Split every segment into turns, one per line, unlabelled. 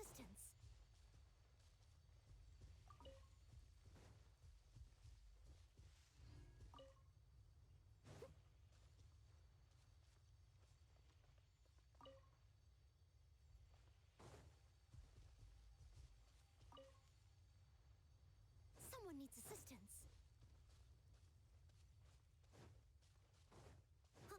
assistance. Someone needs assistance. Huh.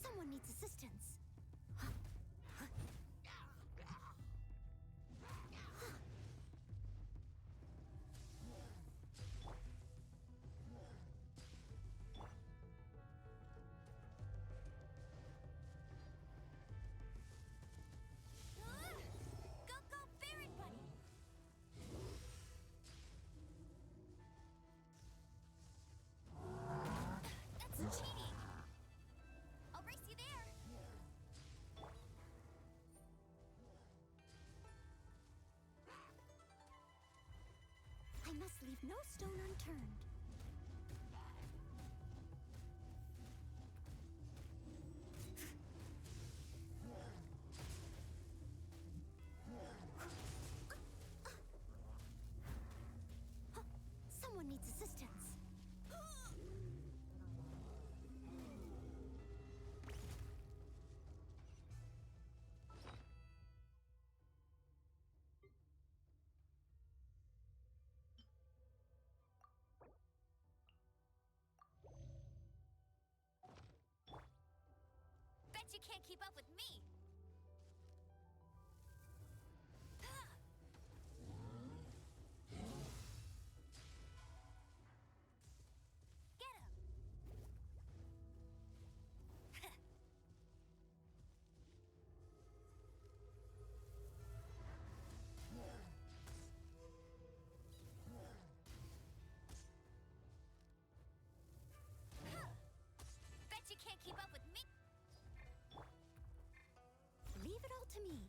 Someone needs assistance. Go, Barret Bunny! That's cheating! I'll race you there! I must leave no stone unturned. Someone needs assistance. Bet you can't keep up with me! Get him! Bet you can't keep up with me! Leave it all to me.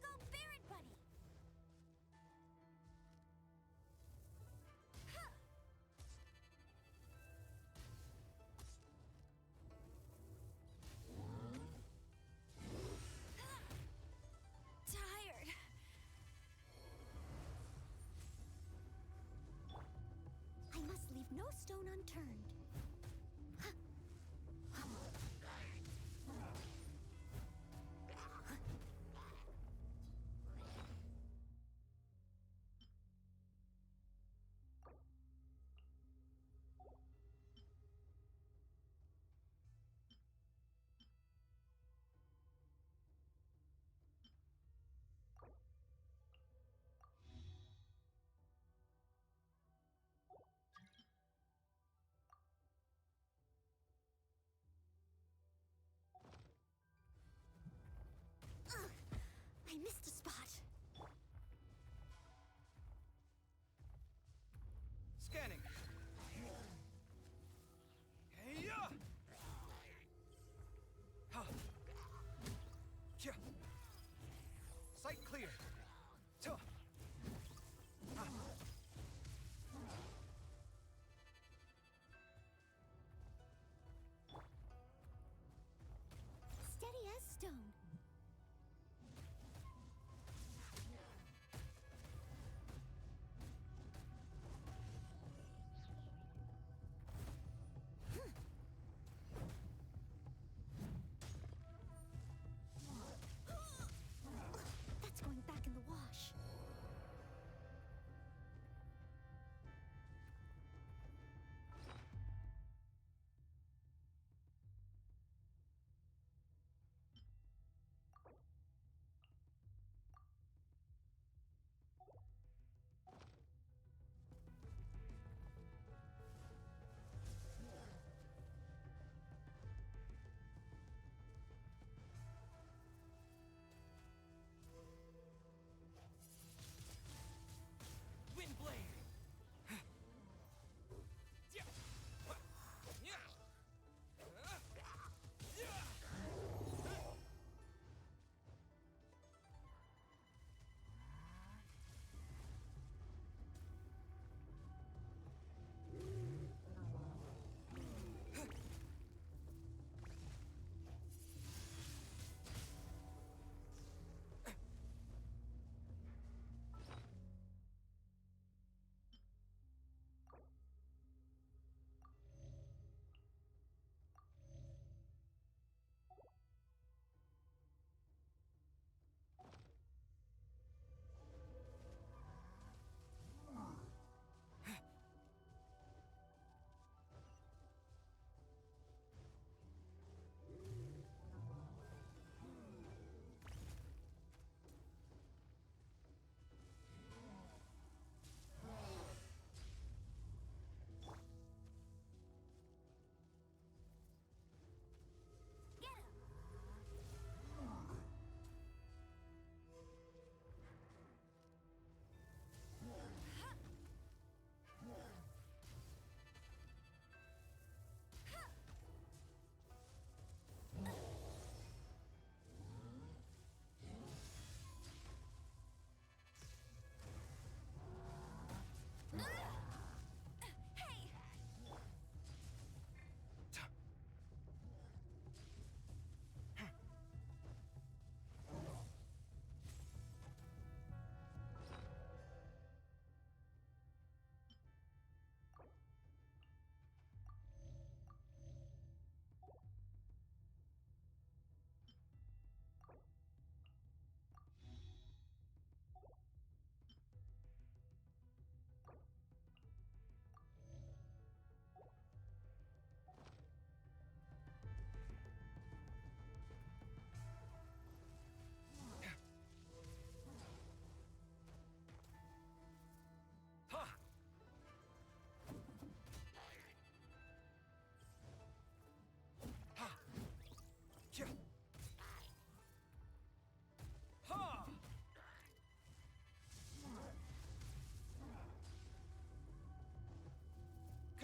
Go, Barret Bunny! Tired. I must leave no stone unturned.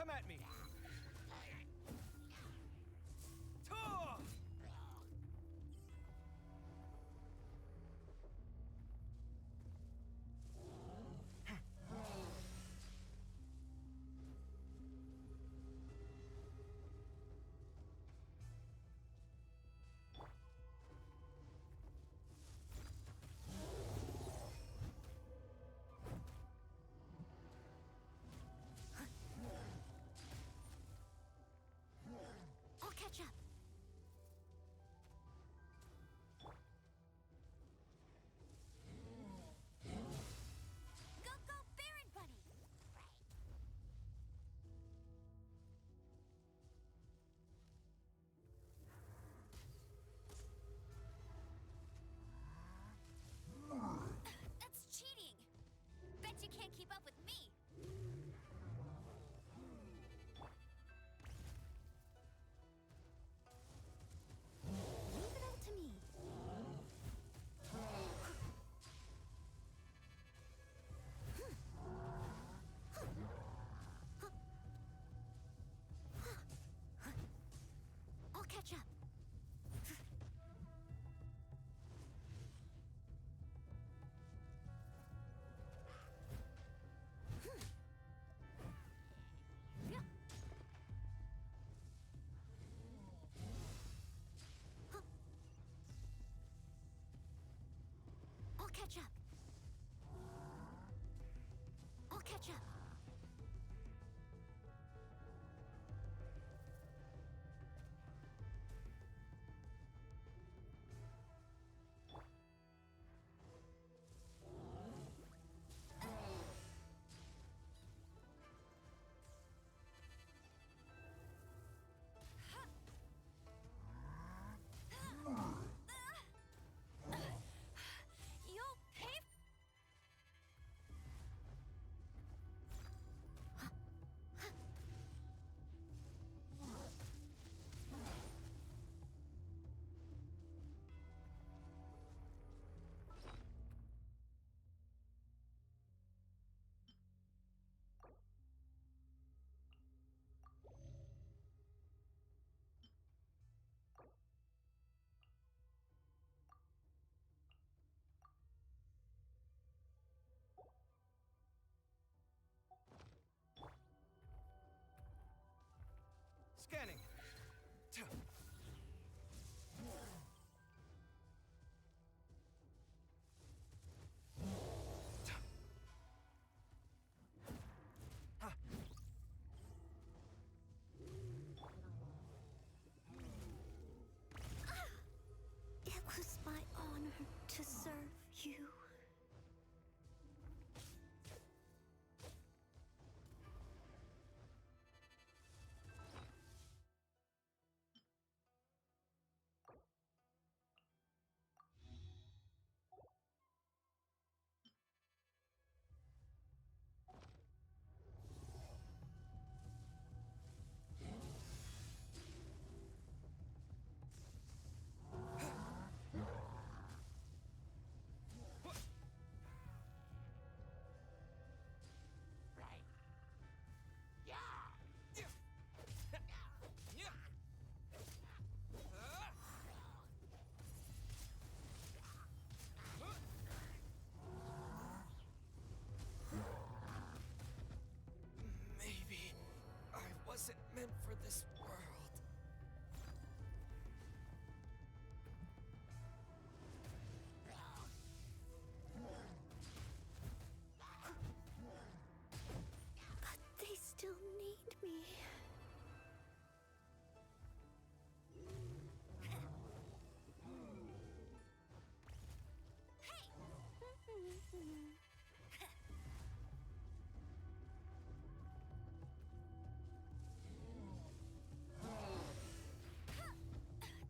Come at me! Tor!
I'll catch up. Go, go, Baron Bunny! That's cheating! Bet you can't keep up with me! Leave it all to me. I'll catch up. Yeah. I'll catch up. I'll catch up. You'll pay.
Scanning.
It was my honor to serve you.
Maybe I wasn't meant for this world.
But they still need me.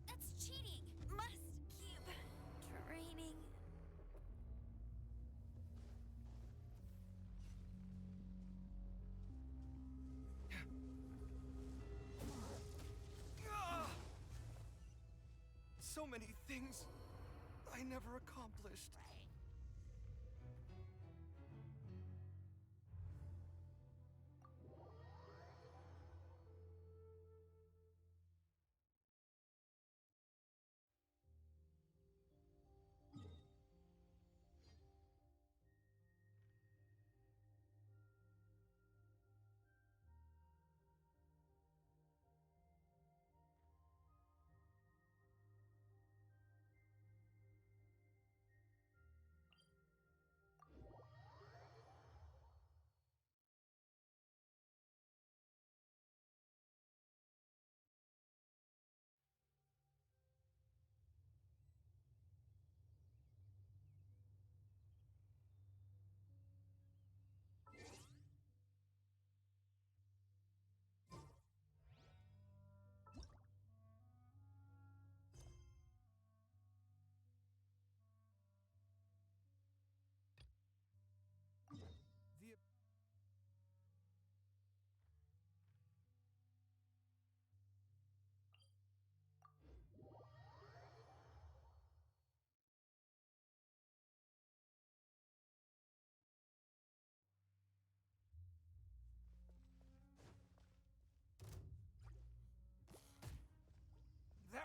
That's cheating. Must keep training.
So many things I never accomplished.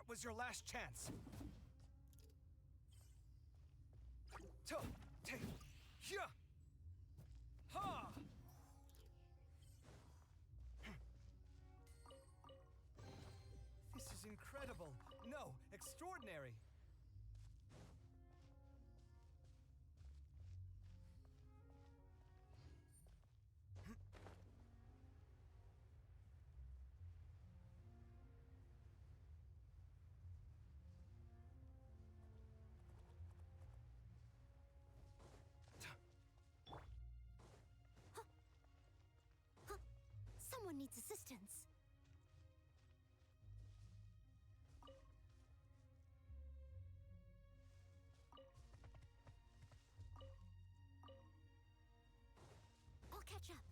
was your last chance. Yeah. Ha! This is incredible. No, extraordinary.
Someone needs assistance. I'll catch up.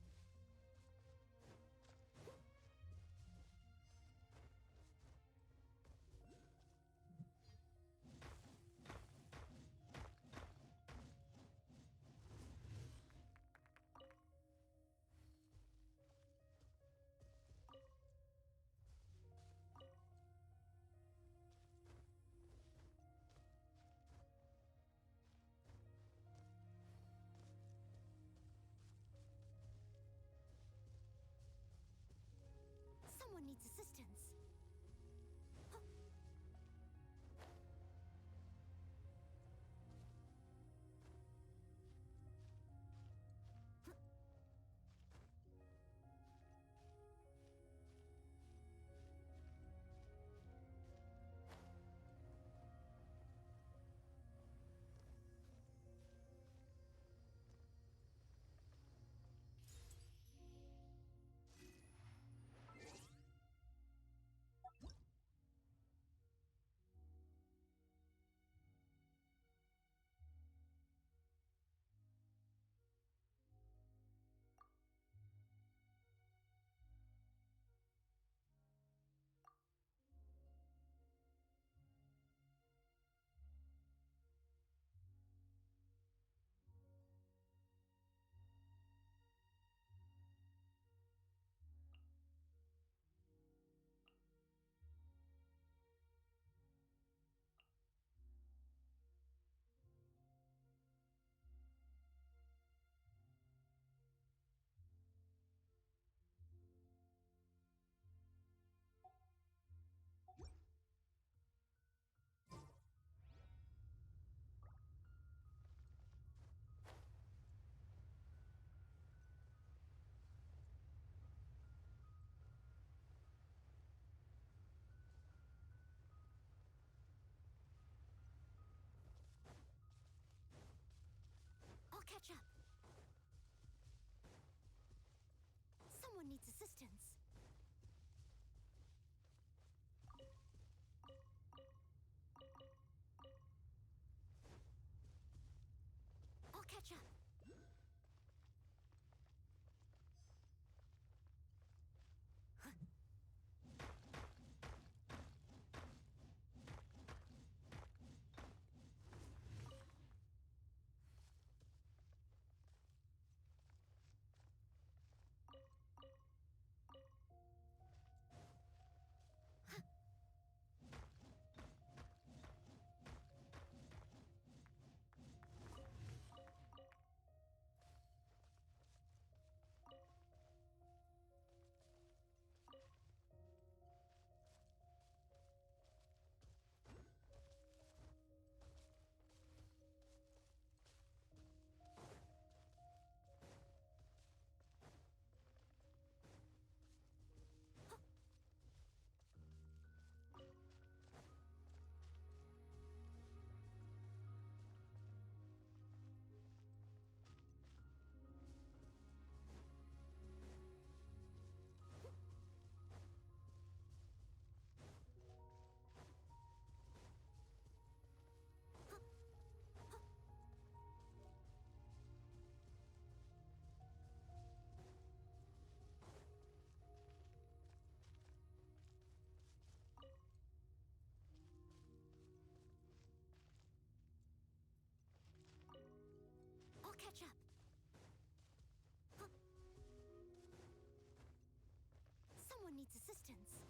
Someone needs assistance. I'll catch up. Someone needs assistance. I'll catch up. I'll catch up. Someone needs assistance.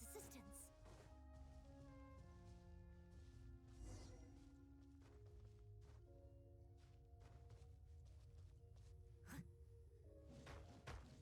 its assistance.
My strength still fails me.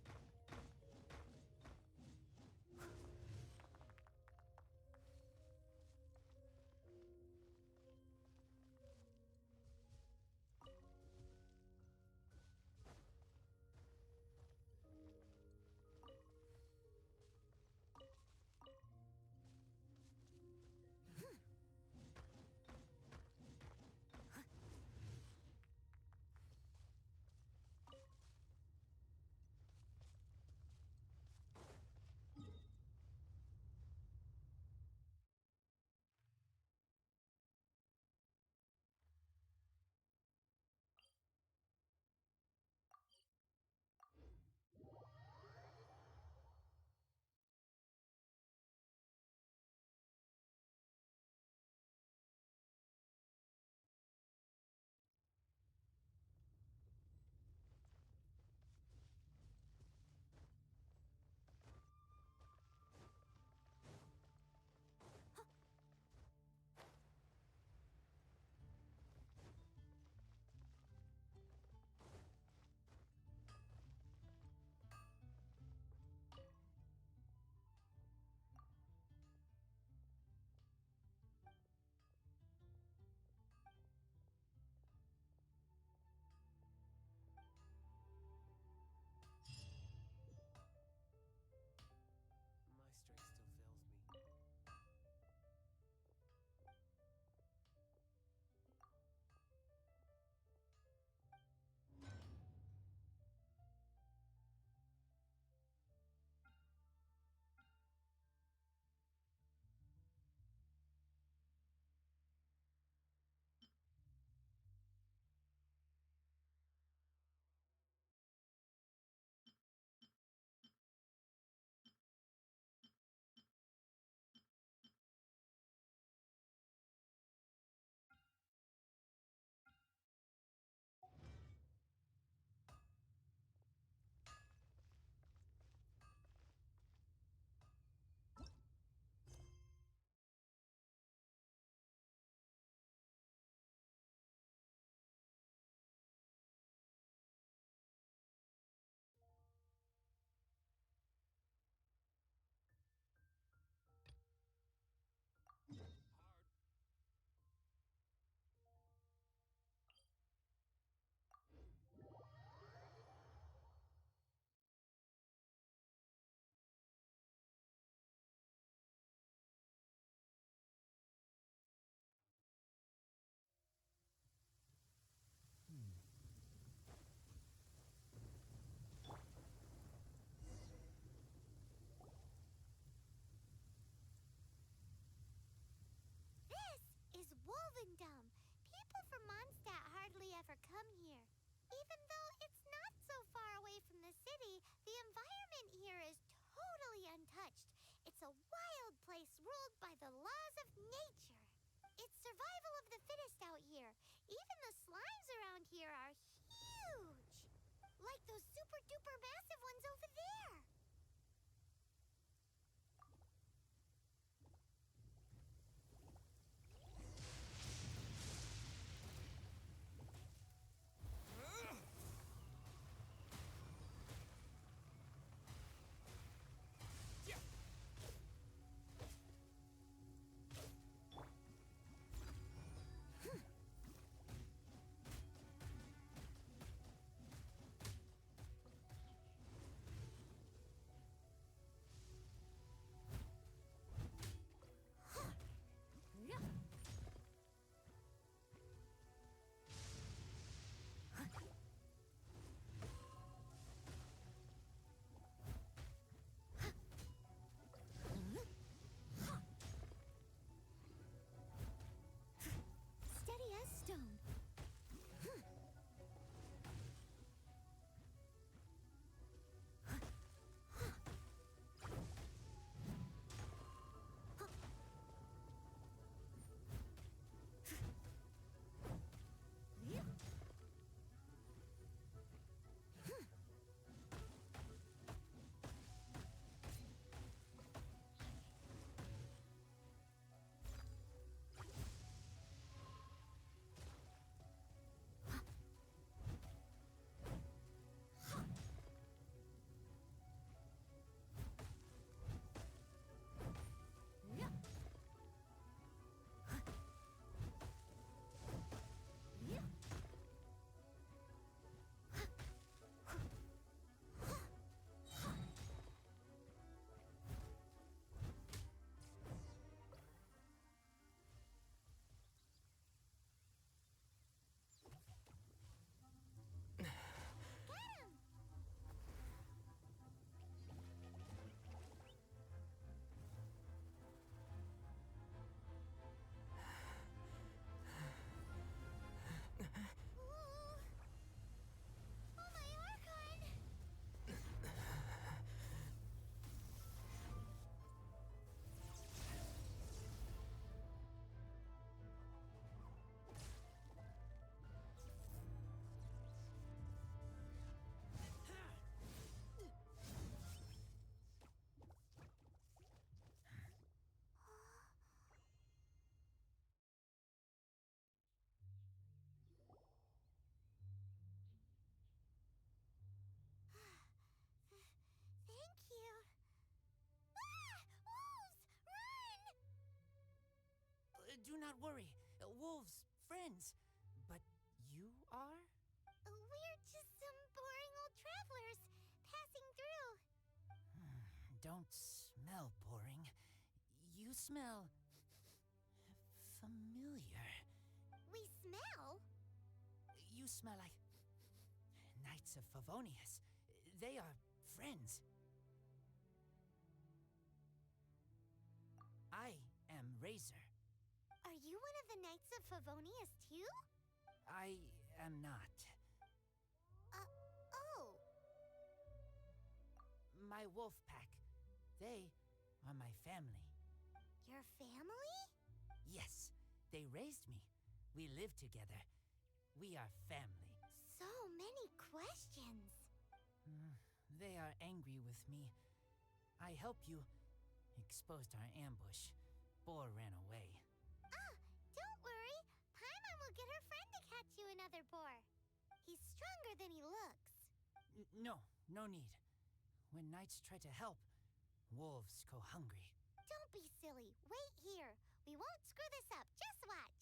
This is Wolvendom. People from Mondstadt hardly ever come here. Even though it's not so far away from the city, the environment here is totally untouched. It's a wild place ruled by the laws of nature. It's survival of the fittest out here. Even the slimes around here are huge. Like those super duper massive ones over there.
Do not worry. Wolves, friends. But you are?
We're just some boring old travelers passing through.
Don't smell boring. You smell familiar.
We smell?
You smell like Knights of Favonius. They are friends. I am Razor.
Are you one of the Knights of Favonius too?
I am not.
Oh.
My wolf pack. They are my family.
Your family?
Yes, they raised me. We live together. We are family.
So many questions.
They are angry with me. I helped you. Exposed our ambush. Boar ran away.
Don't worry. Paimon will get her friend to catch you another boar. He's stronger than he looks.
No need. When knights try to help, wolves go hungry.
Don't be silly. Wait here. We won't screw this up. Just watch.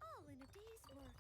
All in a day's work.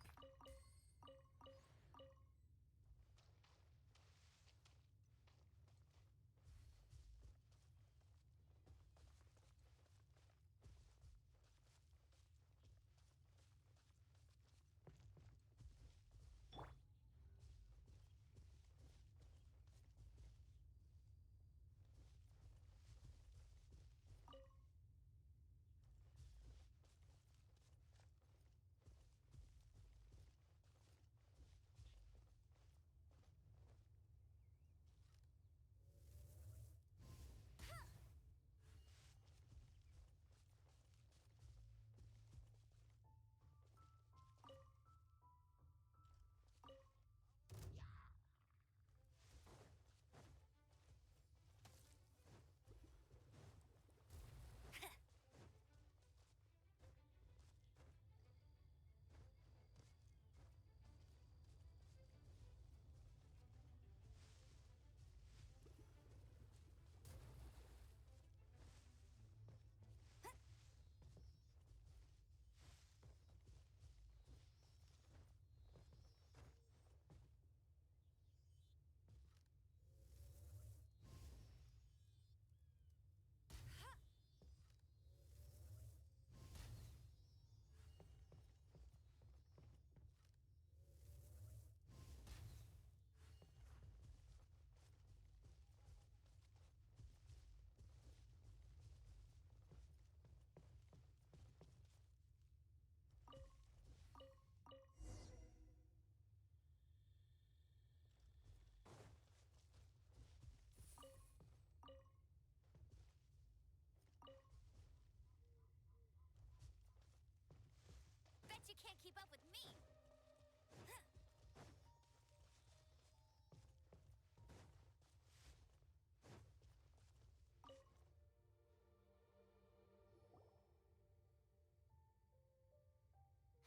Bet you can't keep up with me.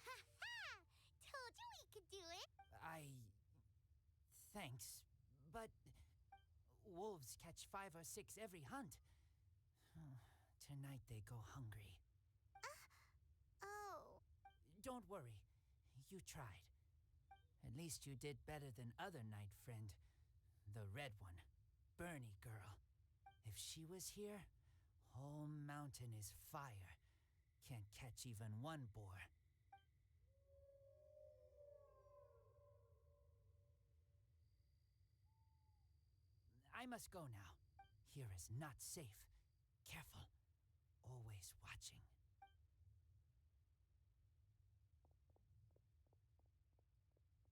Ha ha! Told you we could do it.
Thanks, but wolves catch 5 or 6 every hunt. Tonight they go hungry.
Oh.
Don't worry. You tried. At least you did better than other knight friend. The red one. Bernie girl. If she was here, whole mountain is fire. Can't catch even one boar. I must go now. Here is not safe. Careful. Always watching.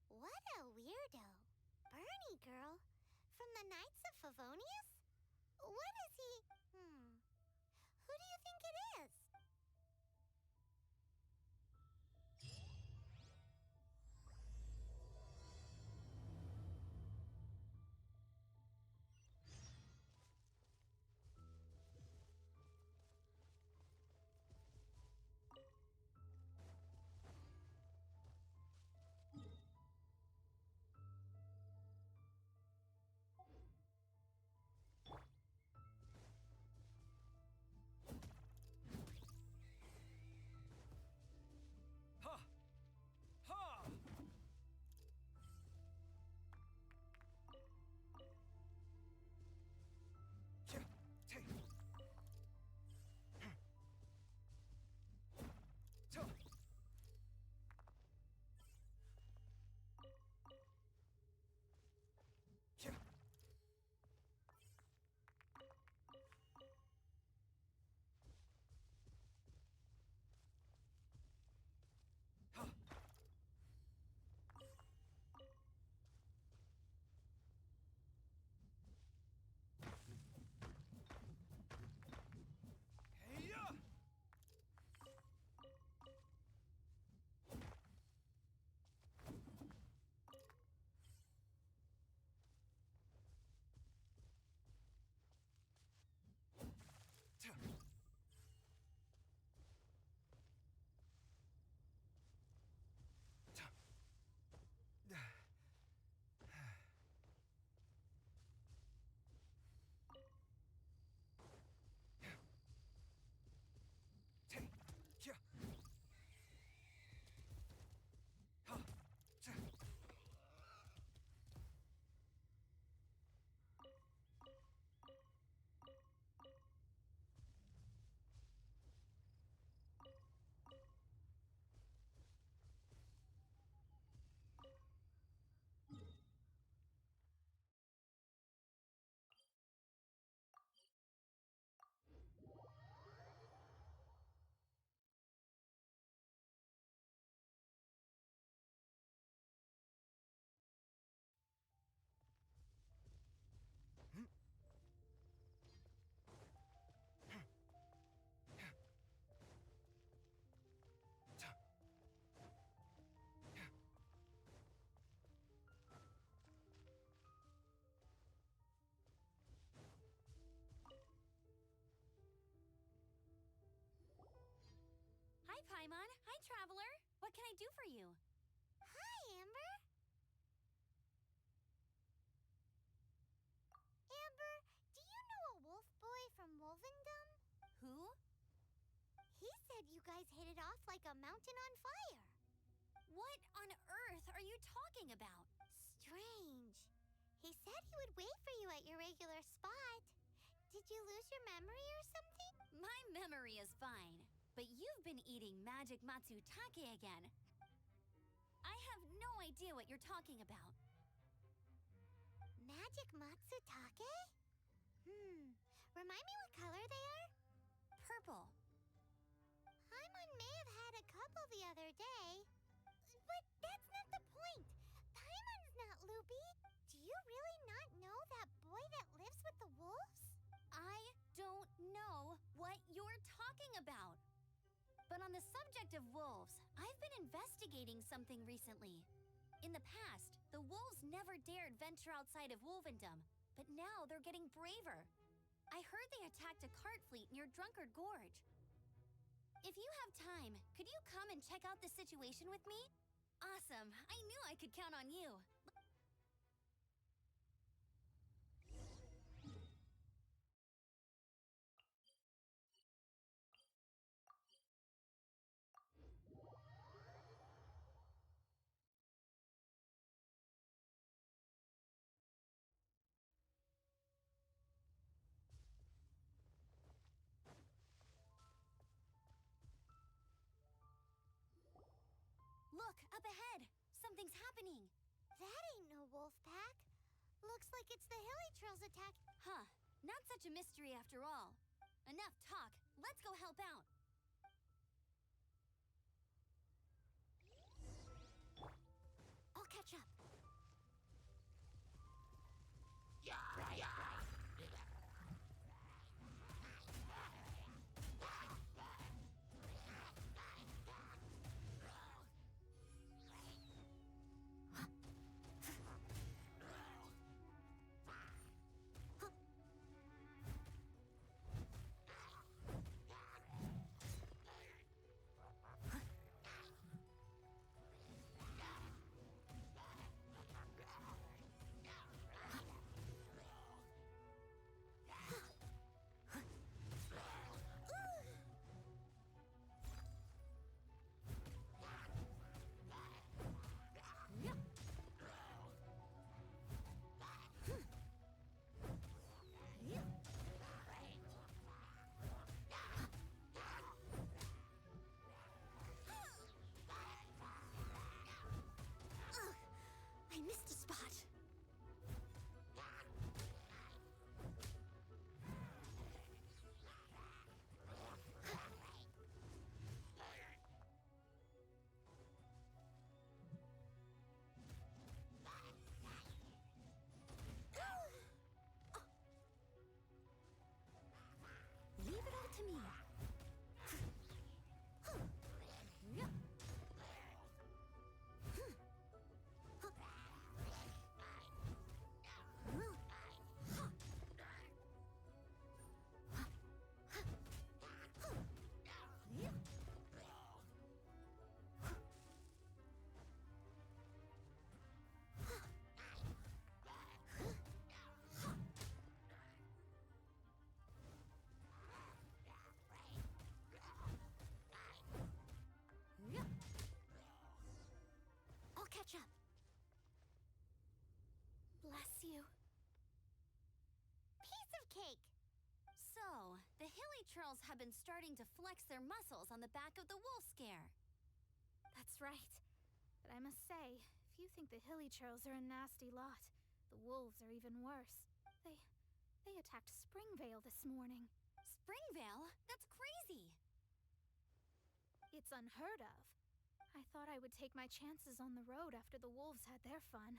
What a weirdo. Bernie girl? From the Knights of Favonius? What is he? Who do you think it is?
Ha! Ha! Yeah, take. Ta. Yeah. Ha. Hey-ya! Ta. Ta. Take. Yeah. Ha. Ta.
Hi, Paimon. Hi, Traveler. What can I do for you?
Hi, Amber. Amber, do you know a wolf boy from Wolvendom?
Who?
He said you guys hit it off like a mountain on fire.
What on earth are you talking about?
Strange. He said he would wait for you at your regular spot. Did you lose your memory or something?
My memory is fine, but you've been eating magic matsutake again. I have no idea what you're talking about.
Magic matsutake? Remind me what color they are?
Purple.
Paimon may have had a couple the other day. But that's not the point. Paimon's not loopy. Do you really not know that boy that lives with the wolves?
I don't know what you're talking about. But on the subject of wolves, I've been investigating something recently. In the past, the wolves never dared venture outside of Wolvendom, but now they're getting braver. I heard they attacked a cart fleet near Drunkard Gorge. If you have time, could you come and check out the situation with me? Awesome, I knew I could count on you. Look, up ahead! Something's happening!
That ain't no wolf pack. Looks like it's the Hilly Trails attack.
Huh. Not such a mystery after all. Enough talk. Let's go help out.
I'll catch up.
I missed a spot. Leave it all to me.
I'll catch up.
Bless you.
Piece of cake.
So, the Hilly Trolls have been starting to flex their muscles on the back of the wolf scare.
That's right. But I must say, if you think the Hilly Trolls are a nasty lot, the wolves are even worse. They attacked Springvale this morning.
Springvale? That's crazy!
It's unheard of. I thought I would take my chances on the road after the wolves had their fun.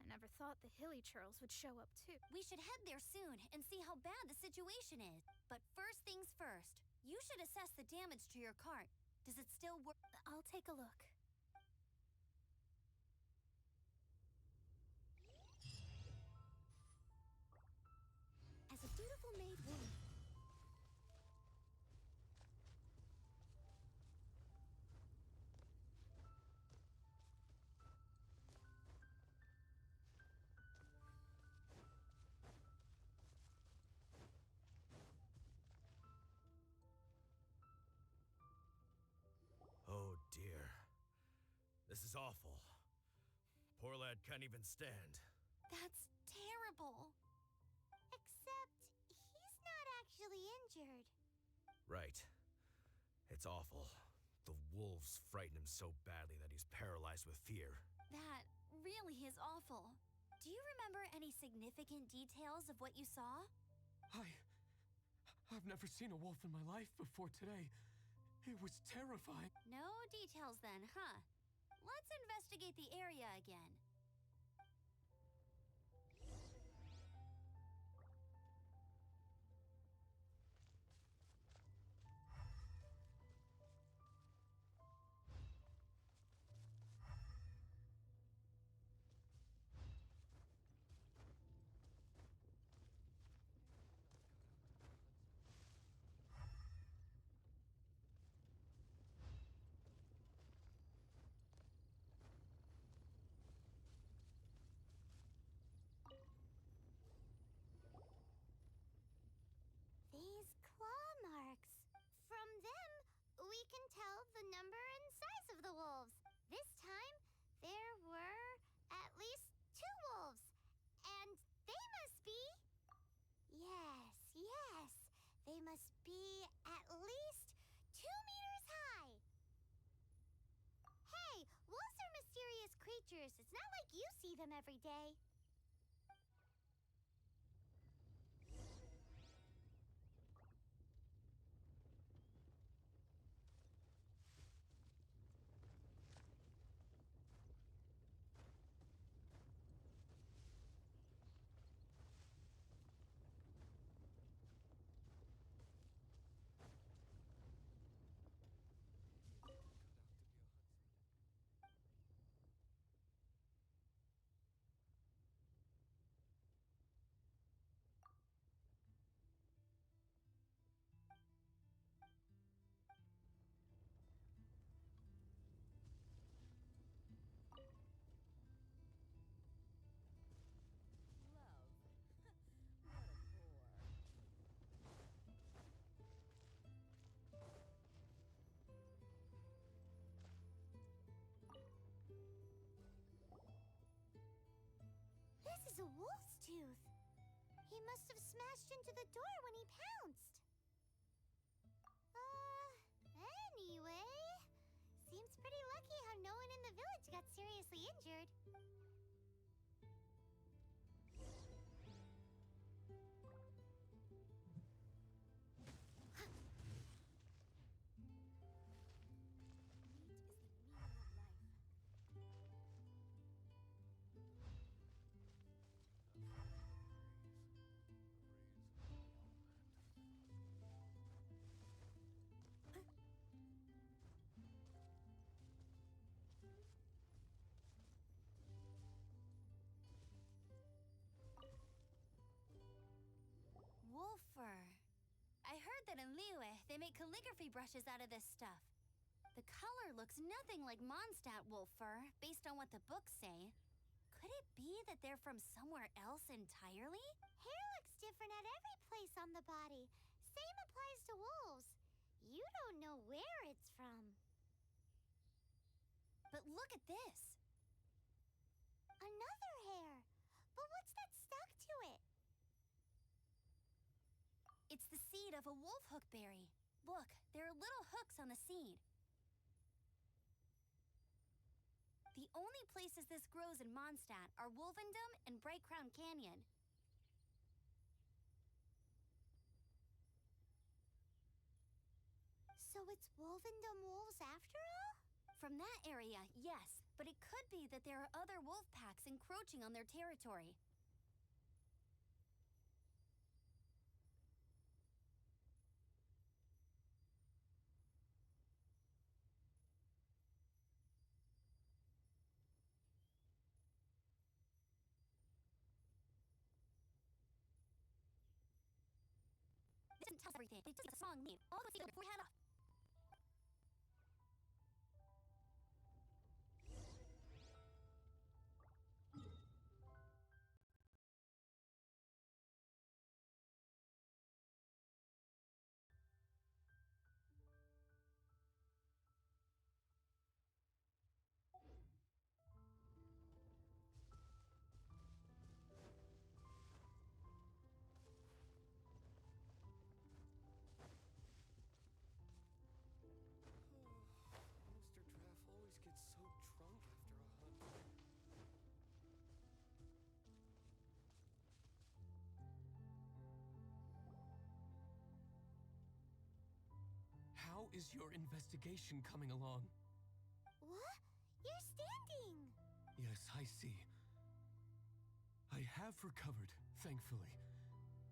I never thought the Hilly Trolls would show up too.
We should head there soon and see how bad the situation is. But first things first, you should assess the damage to your cart. Does it still work?
I'll take a look.
As a dutiful maid woman.
Oh dear. This is awful. Poor lad can't even stand.
That's terrible.
Except he's not actually injured.
Right. It's awful. The wolves frighten him so badly that he's paralyzed with fear.
That really is awful. Do you remember any significant details of what you saw?
I've never seen a wolf in my life before today. It was terrifying.
No details then, huh? Let's investigate the area again.
These claw marks. From them, we can tell the number and size of the wolves. This time, there were at least 2 wolves. And they must be... Yes. They must be at least 2 meters high. Hey, wolf strangers. It's not like you see them every day. This is a wolf's tooth. He must have smashed into the door when he pounced. Anyway, seems pretty lucky how no one in the village got seriously injured.
Wolfer. I heard that in Liyue, they make calligraphy brushes out of this stuff. The color looks nothing like Mondstadt wolf fur, based on what the books say. Could it be that they're from somewhere else entirely?
Hair looks different at every place on the body. Same applies to wolves. You don't know where it's from.
But look at this.
Another hair. But what's that stuck to it?
It's the seed of a wolf hookberry. Look, there are little hooks on the seed. The only places this grows in Mondstadt are Wolvendom and Bright Crown Canyon.
So it's Wolvendom wolves after all?
From that area, yes, but it could be that there are other wolf packs encroaching on their territory. This doesn't tell us everything. They just a song name. All those things before we head off.
Mr. Draff always gets so drunk after a hunt. How is your investigation coming along?
What? You're standing!
Yes, I see. I have recovered, thankfully.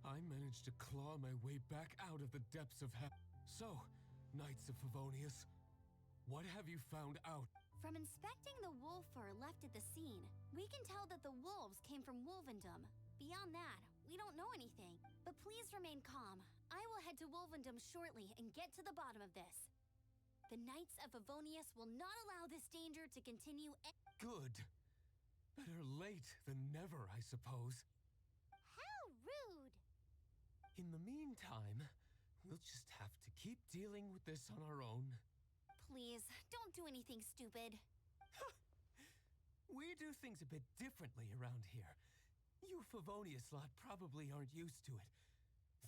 I managed to claw my way back out of the depths of hell. So, Knights of Favonius, what have you found out?
From inspecting the wolf fur left at the scene, we can tell that the wolves came from Wolvendom. Beyond that, we don't know anything. But please remain calm. I will head to Wolvendom shortly and get to the bottom of this. The Knights of Favonius will not allow this danger to continue.
Good. Better late than never, I suppose.
How rude!
In the meantime, we'll just have to keep dealing with this on our own.
Please, don't do anything stupid.
We do things a bit differently around here. You Favonius lot probably aren't used to it.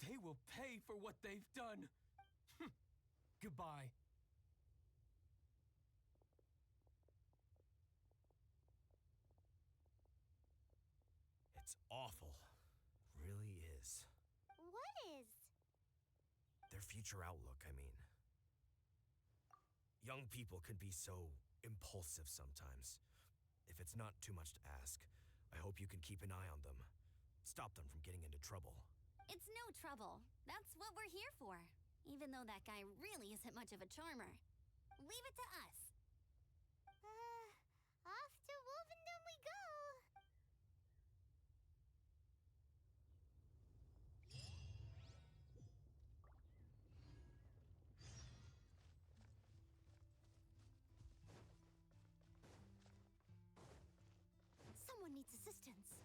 They will pay for what they've done. Goodbye.
awful. Really is.
What is?
Their future outlook, I mean. Young people can be so impulsive sometimes. If it's not too much to ask, I hope you can keep an eye on them. Stop them from getting into trouble.
It's no trouble. That's what we're here for. Even though that guy really isn't much of a charmer. Leave it to us.
Off to Wolvendom we go!
Someone needs assistance.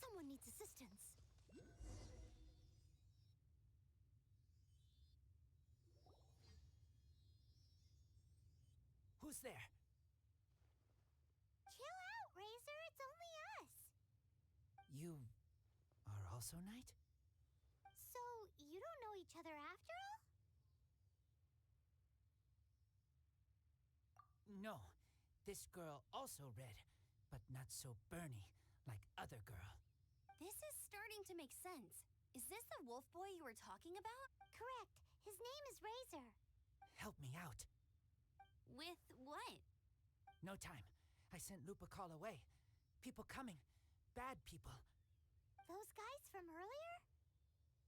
Someone needs assistance.
Who's there?
Chill out, Razor. It's only us.
You are also Knight?
So, you don't know each other after all?
No. This girl also red, but not so burny like other girl.
This is starting to make sense. Is this the wolf boy you were talking about?
Correct. His name is Razor.
Help me out.
With what?
No time. I sent Lupa call away. People coming. Bad people.
Those guys from earlier?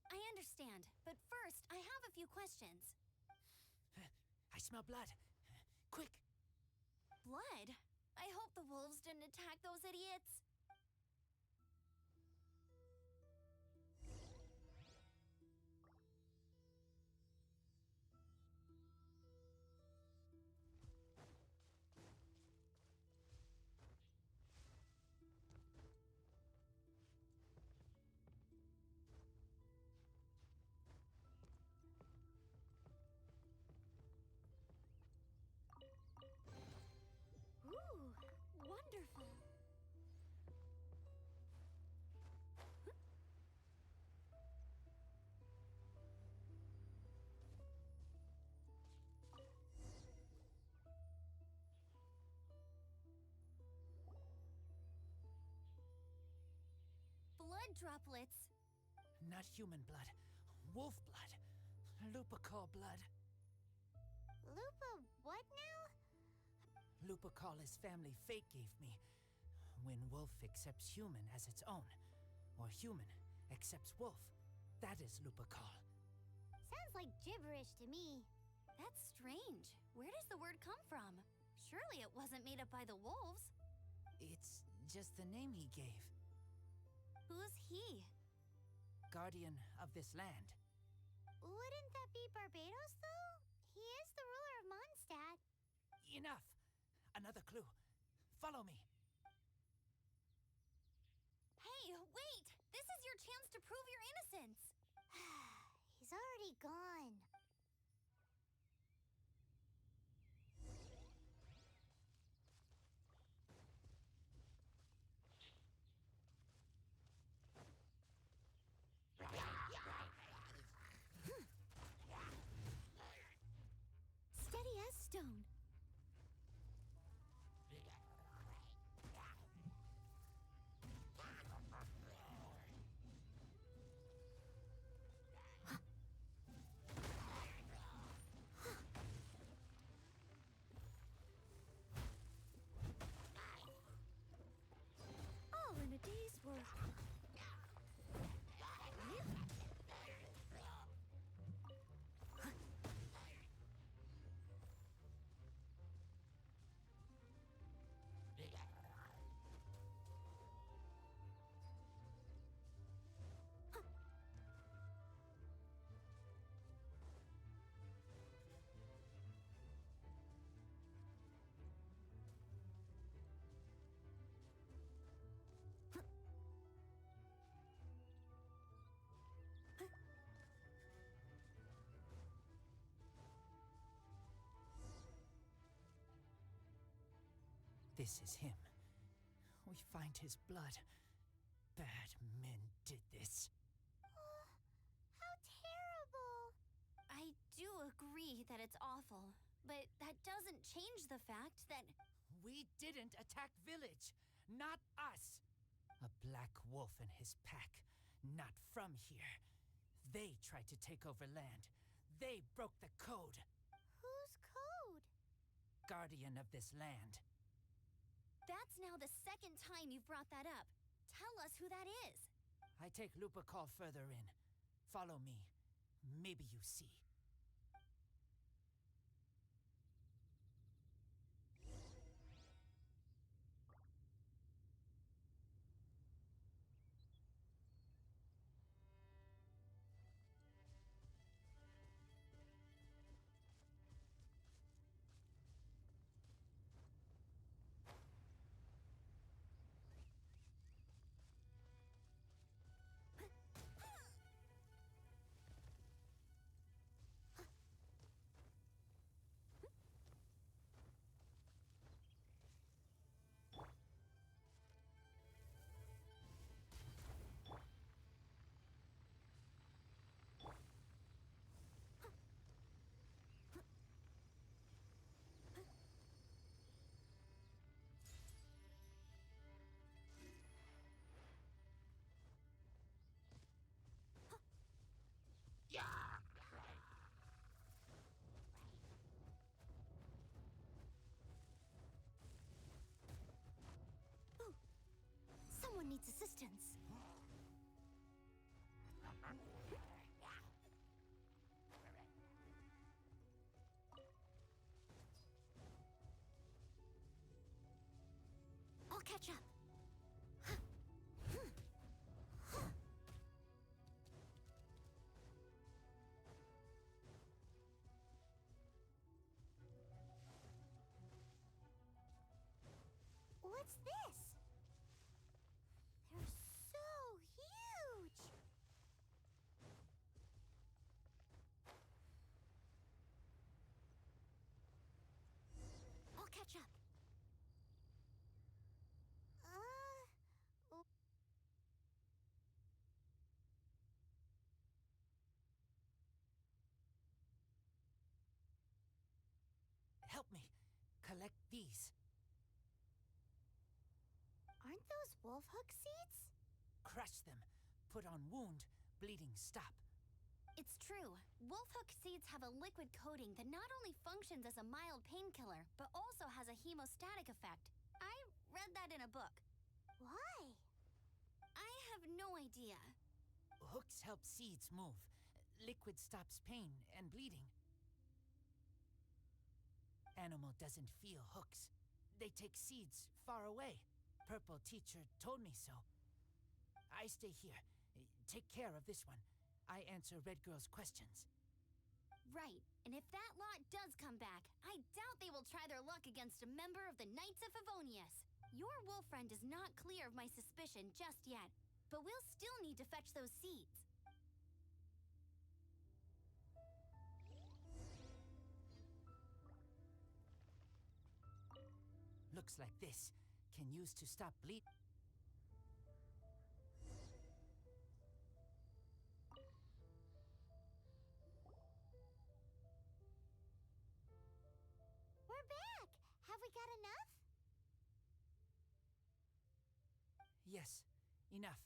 I understand, but first, I have a few questions.
I smell blood. Quick.
Blood? I hope the wolves didn't attack those idiots. Ooh, wonderful. Blood droplets.
Not human blood. Wolf blood. Lupa call blood.
Lupa what now?
Lupa call his family fate gave me. When wolf accepts human as its own, or human accepts wolf, that is Lupa call.
Sounds like gibberish to me.
That's strange. Where does the word come from? Surely it wasn't made up by the wolves.
It's just the name he gave.
Who's he?
Guardian of this land.
Wouldn't that be Barbados, though? He is the ruler of Mondstadt.
Enough! Another clue. Follow me.
Hey, wait! This is your chance to prove your innocence.
He's already gone.
Steady as stone.
This is him. We find his blood. Bad men did this.
How terrible!
I do agree that it's awful, but that doesn't change the fact that
We didn't attack village. Not us. A black wolf and his pack. Not from here. They tried to take over land. They broke the code.
Whose code?
Guardian of this land.
that's now the second time you've brought that up. Tell us who that is.
I take Lupa call further in. Follow me. Maybe you see.
Someone needs assistance.
I'll catch up. What's this? They're so huge! I'll catch up. Oh.
Help me. Collect these.
Aren't those wolf hook seeds?
Crush them. Put on wound. Bleeding stop.
It's true. Wolfhook seeds have a liquid coating that not only functions as a mild painkiller, but also has a hemostatic effect. I read that in a book.
Why?
I have no idea.
Hooks help seeds move. Liquid stops pain and bleeding. Animal doesn't feel hooks. They take seeds far away. Purple teacher told me so. I stay here. Take care of this one. I answer Red Girl's questions.
Right, and if that lot does come back, I doubt they will try their luck against a member of the Knights of Favonius. Your wolf friend is not clear of my suspicion just yet, but we'll still need to fetch those seeds.
Looks like this. Can use to stop bleed.
We're back! Have we got enough?
Yes, enough.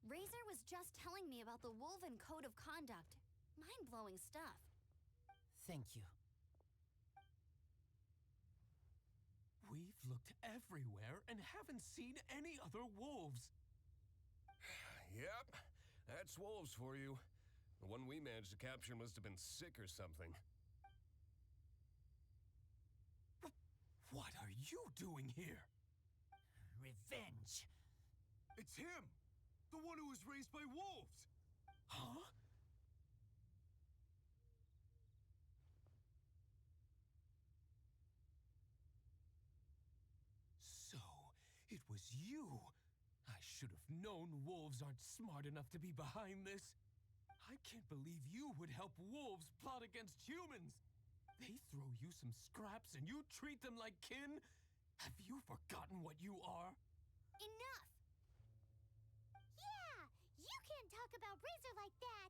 Razor was just telling me about the Woven Code of Conduct. Mind-blowing stuff.
Thank you.
We've looked everywhere and haven't seen any other wolves.
Yep, that's wolves for you. The one we managed to capture must have been sick or something.
What are you doing here?
Revenge.
It's him! The one who was raised by wolves! Huh? It's you! I should have known wolves aren't smart enough to be behind this. I can't believe you would help wolves plot against humans. They throw you some scraps and you treat them like kin? Have you forgotten what you are?
Enough!
Yeah, you can't talk about Razor like that.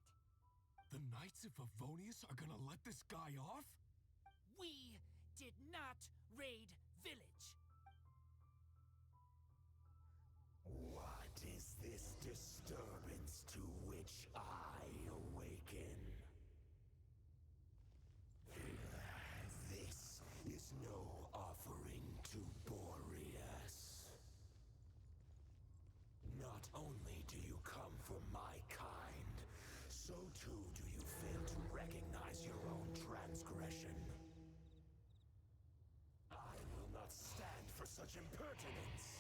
The Knights of Favonius are gonna let this guy off?
We did not raid village.
What is this disturbance to which I awaken? This is no offering to Boreas. Not only do you come from my kind, so too do you fail to recognize your own transgression. I will not stand for such impertinence.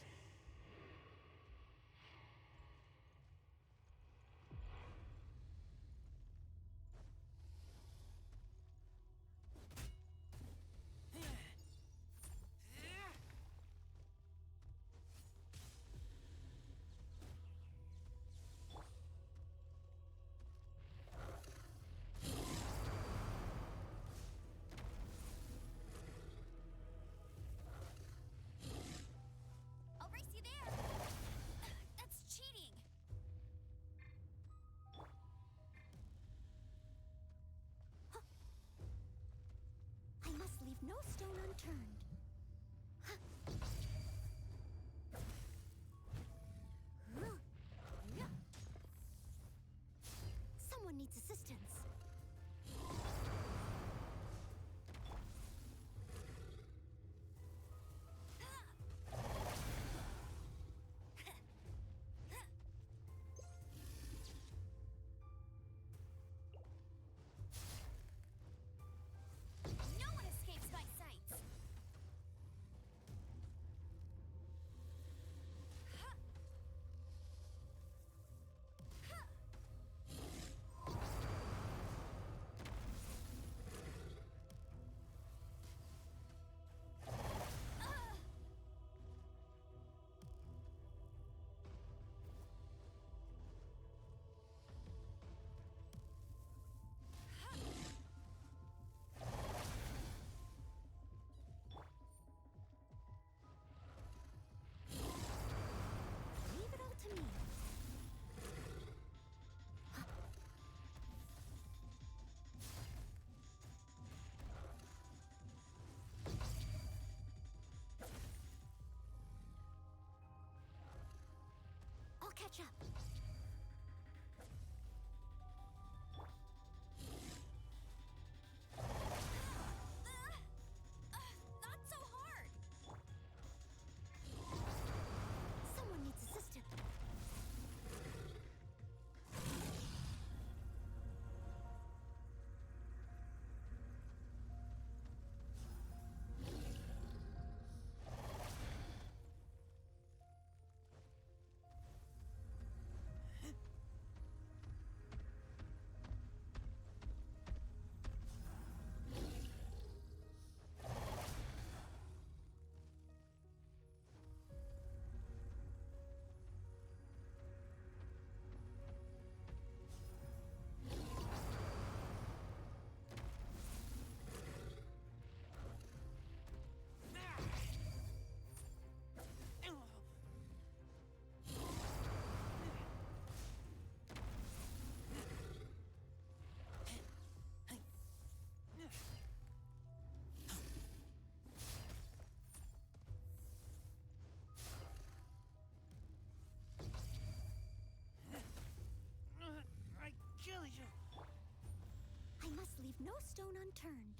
I'll race you there! That's cheating!
I must leave no stone unturned. Someone needs assistance.
No one escapes my sights!
Leave it all to me. I'll catch up.
Not so hard!
Someone needs assistance.
I kill you.
I must leave no stone unturned.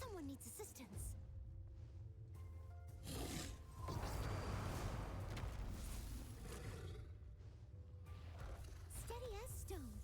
Someone needs assistance. Steady as stone.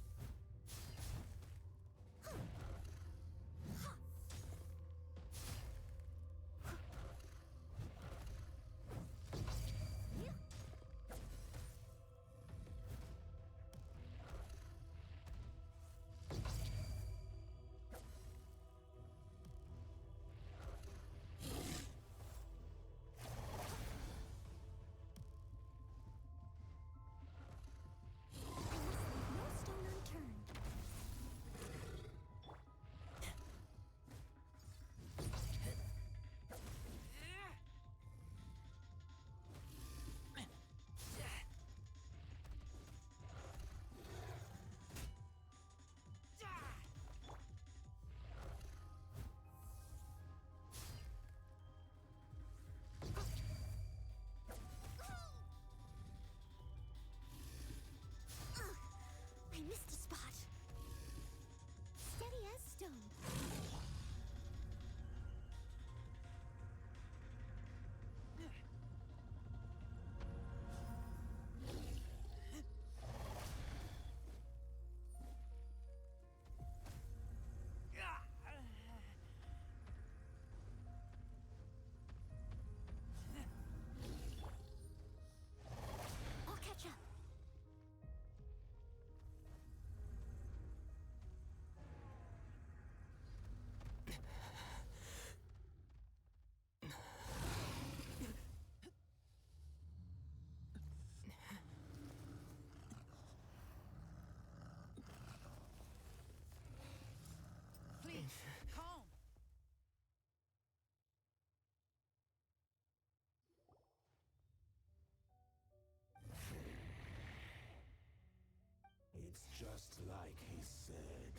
Just like he said.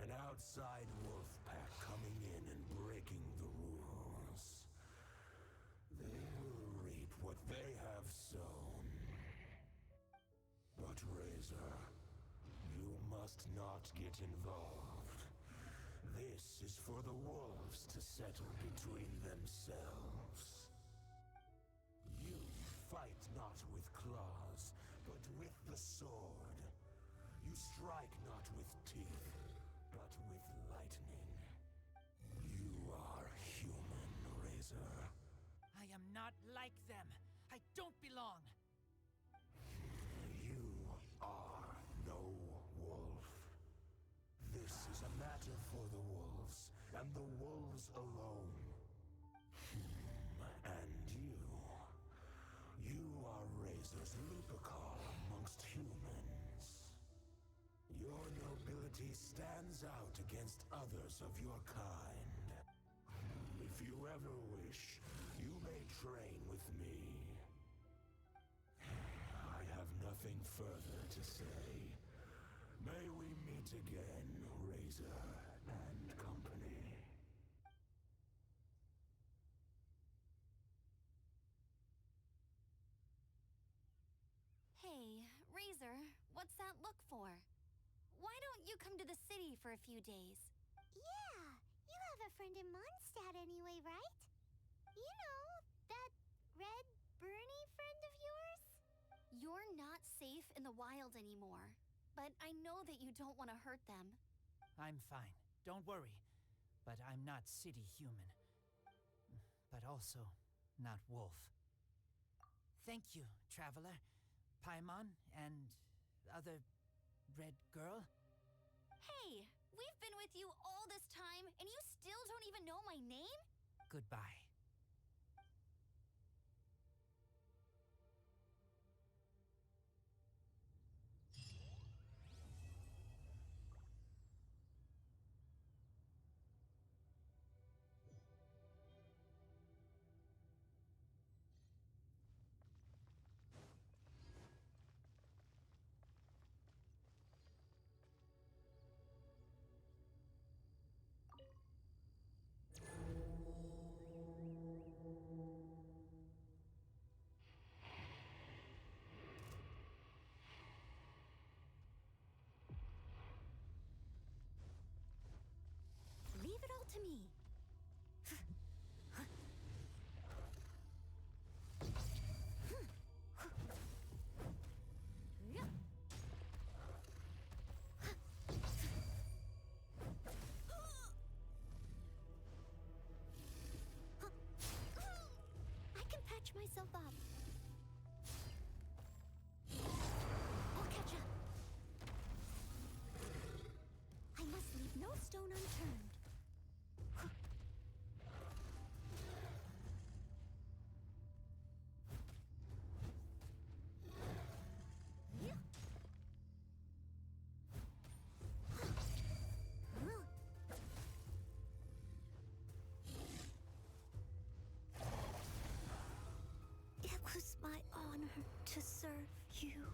An outside wolf pack coming in and breaking the rules. They will reap what they have sown. But Razor, you must not get involved. This is for the wolves to settle between themselves. You fight not with claws, but with the sword. You strike not with teeth, but with lightning. You are human, Razor.
I am not like them. I don't belong.
You are no wolf. This is a matter for the wolves, and the wolves alone. And you. You are Razor's Lupicar amongst humans. Your nobility stands out against others of your kind. If you ever wish, you may train with me. I have nothing further to say. May we meet again, Razor and company.
Hey, Razor, what's that look for? Why don't you come to the city for a few days?
Yeah, you have a friend in Mondstadt anyway, right? You know, that red Bernie friend of yours?
You're not safe in the wild anymore, but I know that you don't want to hurt them.
I'm fine. Don't worry. But I'm not city human. But also not wolf. Thank you, traveler. Paimon and other red girl.
Hey, we've been with you all this time, and you still don't even know my name?
Goodbye.
Leave it all to me.
I can patch myself up. I'll catch up. I must leave no stone unturned. It was my honor to serve you.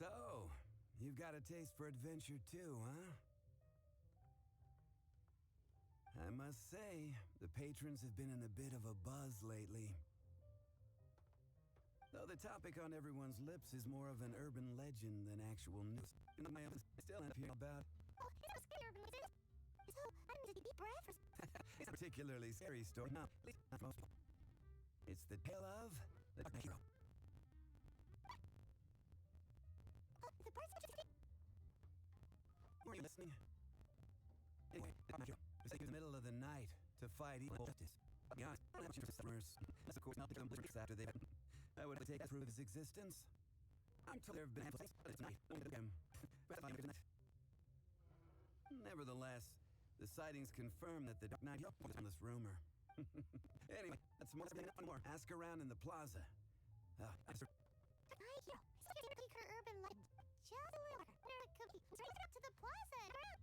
So, you've got a taste for adventure too, huh? I must say, the patrons have been in a bit of a buzz lately. Though the topic on everyone's lips is more of an urban legend than actual news. I still end up hearing about.
Oh, it's not a scary urban legend. So, I need to deep breath for...
It's a particularly scary story. No, at least not for most people. It's the tale of the Dark Knight hero.
The person just...
Were you listening? Anyway, the Dark Knight hero was taken in the middle of the night to fight evil and justice. I'll be honest, I don't have much interest in rumors. That's of course not the complete after they've... I would take proof of his existence. I'm told there have been handfuls of things, but it's tonight. Nevertheless, the sightings confirm that the Dark Knight hero was on this rumor. Anyway, that's more than one more. Ask around in the plaza. I'm sorry.
Night hero. It's like a weaker urban legend. Just a little harder. Under a cookie. So take it up to the plaza and around.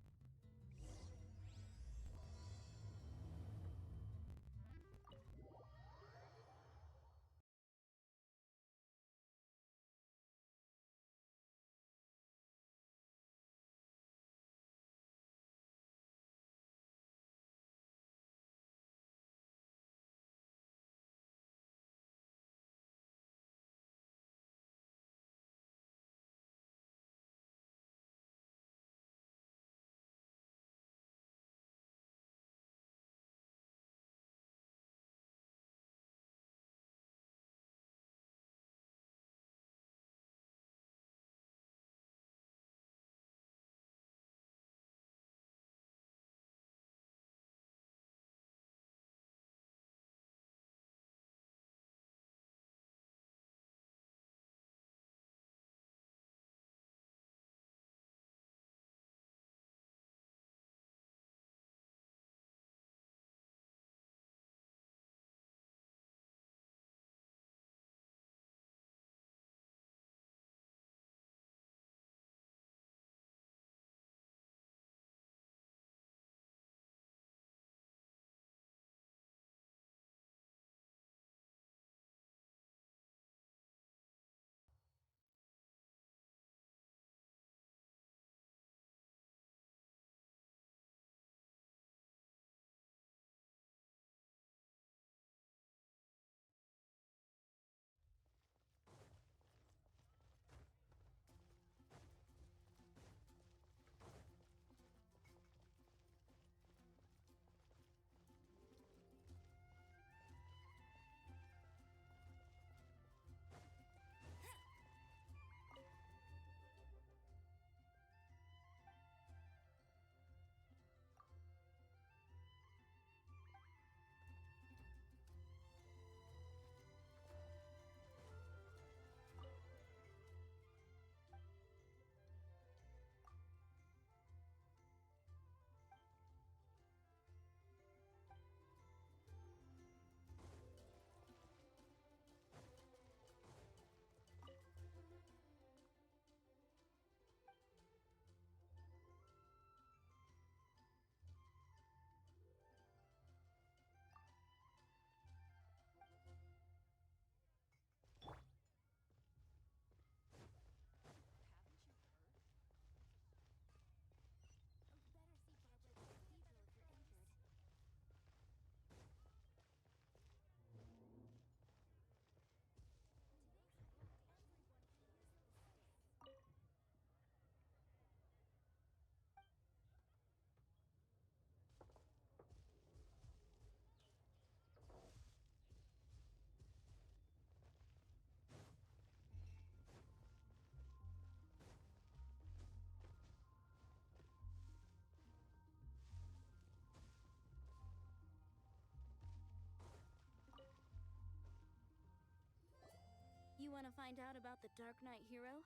You want to find out about the Dark Knight hero?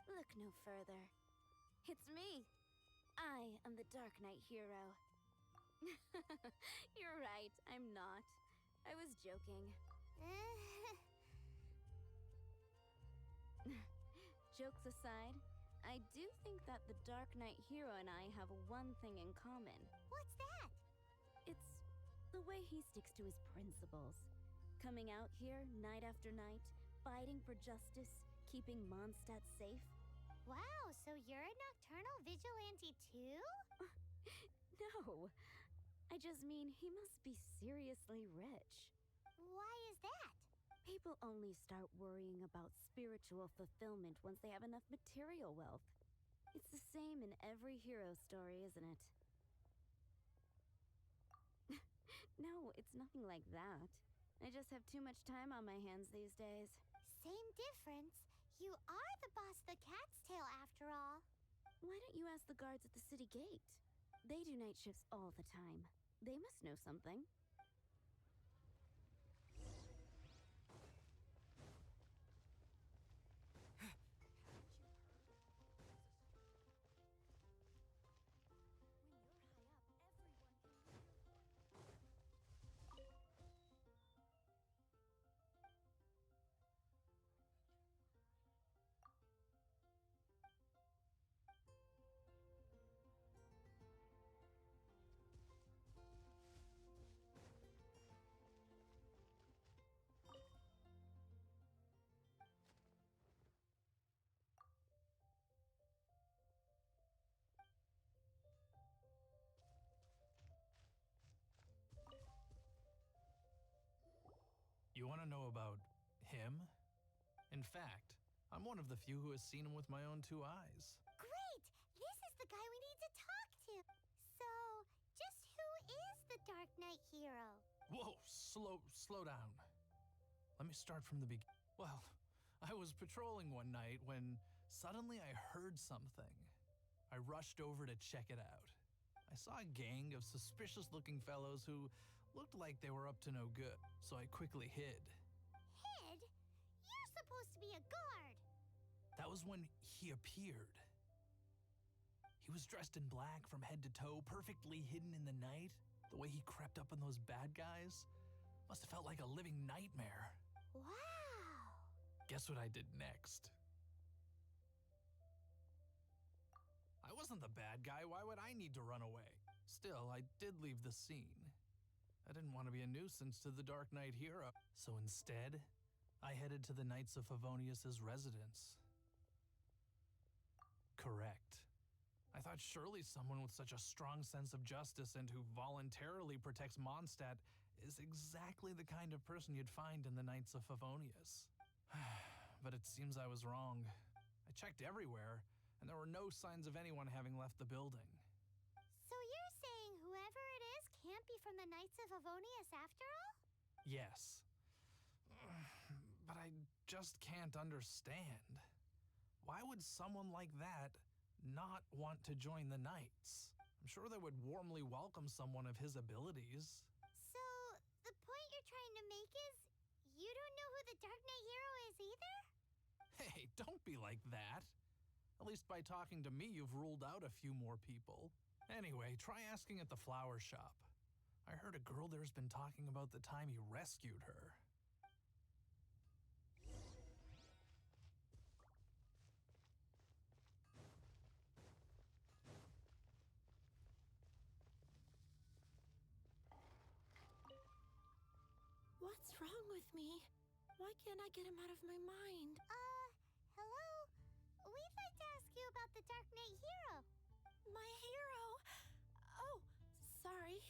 Look no further. It's me. I am the Dark Knight hero. You're right, I'm not. I was joking. Jokes aside, I do think that the Dark Knight hero and I have one thing in common.
What's that?
It's the way he sticks to his principles. Coming out here night after night, fighting for justice, keeping Mondstadt safe.
Wow, so you're a nocturnal vigilante too?
No. I just mean he must be seriously rich.
Why is that?
People only start worrying about spiritual fulfillment once they have enough material wealth. It's the same in every hero story, isn't it? No, it's nothing like that. I just have too much time on my hands these days.
Same difference. You are the boss of the Cat's Tail after all.
Why don't you ask the guards at the city gate? They do night shifts all the time. They must know something.
You want to know about him? In fact, I'm one of the few who has seen him with my own 2 eyes.
Great! This is the guy we need to talk to. So, just who is the Dark Knight hero?
Whoa, slow down. Let me start from the beginning. Well, I was patrolling one night when suddenly I heard something. I rushed over to check it out. I saw a gang of suspicious-looking fellows who looked like they were up to no good, so I quickly hid.
Hid? You're supposed to be a guard.
That was when he appeared. He was dressed in black from head to toe, perfectly hidden in the night. The way he crept up on those bad guys must have felt like a living nightmare.
Wow!
Guess what I did next? I wasn't the bad guy. Why would I need to run away? Still, I did leave the scene. I didn't want to be a nuisance to the Dark Knight hero. So instead, I headed to the Knights of Favonius' residence. Correct. I thought surely someone with such a strong sense of justice and who voluntarily protects Mondstadt is exactly the kind of person you'd find in the Knights of Favonius. But it seems I was wrong. I checked everywhere, and there were no signs of anyone having left the building.
So you're saying whoever it is can't be from the Knights of Favonius after all?
Yes. But I just can't understand. Why would someone like that not want to join the Knights? I'm sure they would warmly welcome someone of his abilities.
So, the point you're trying to make is you don't know who the Dark Knight hero is either?
Hey, don't be like that. At least by talking to me, you've ruled out a few more people. Anyway, try asking at the flower shop. I heard a girl there's been talking about the time he rescued her.
What's wrong with me? Why can't I get him out of my mind?
Hello? We'd like to ask you about the Dark Knight hero.
My hero? Oh, sorry.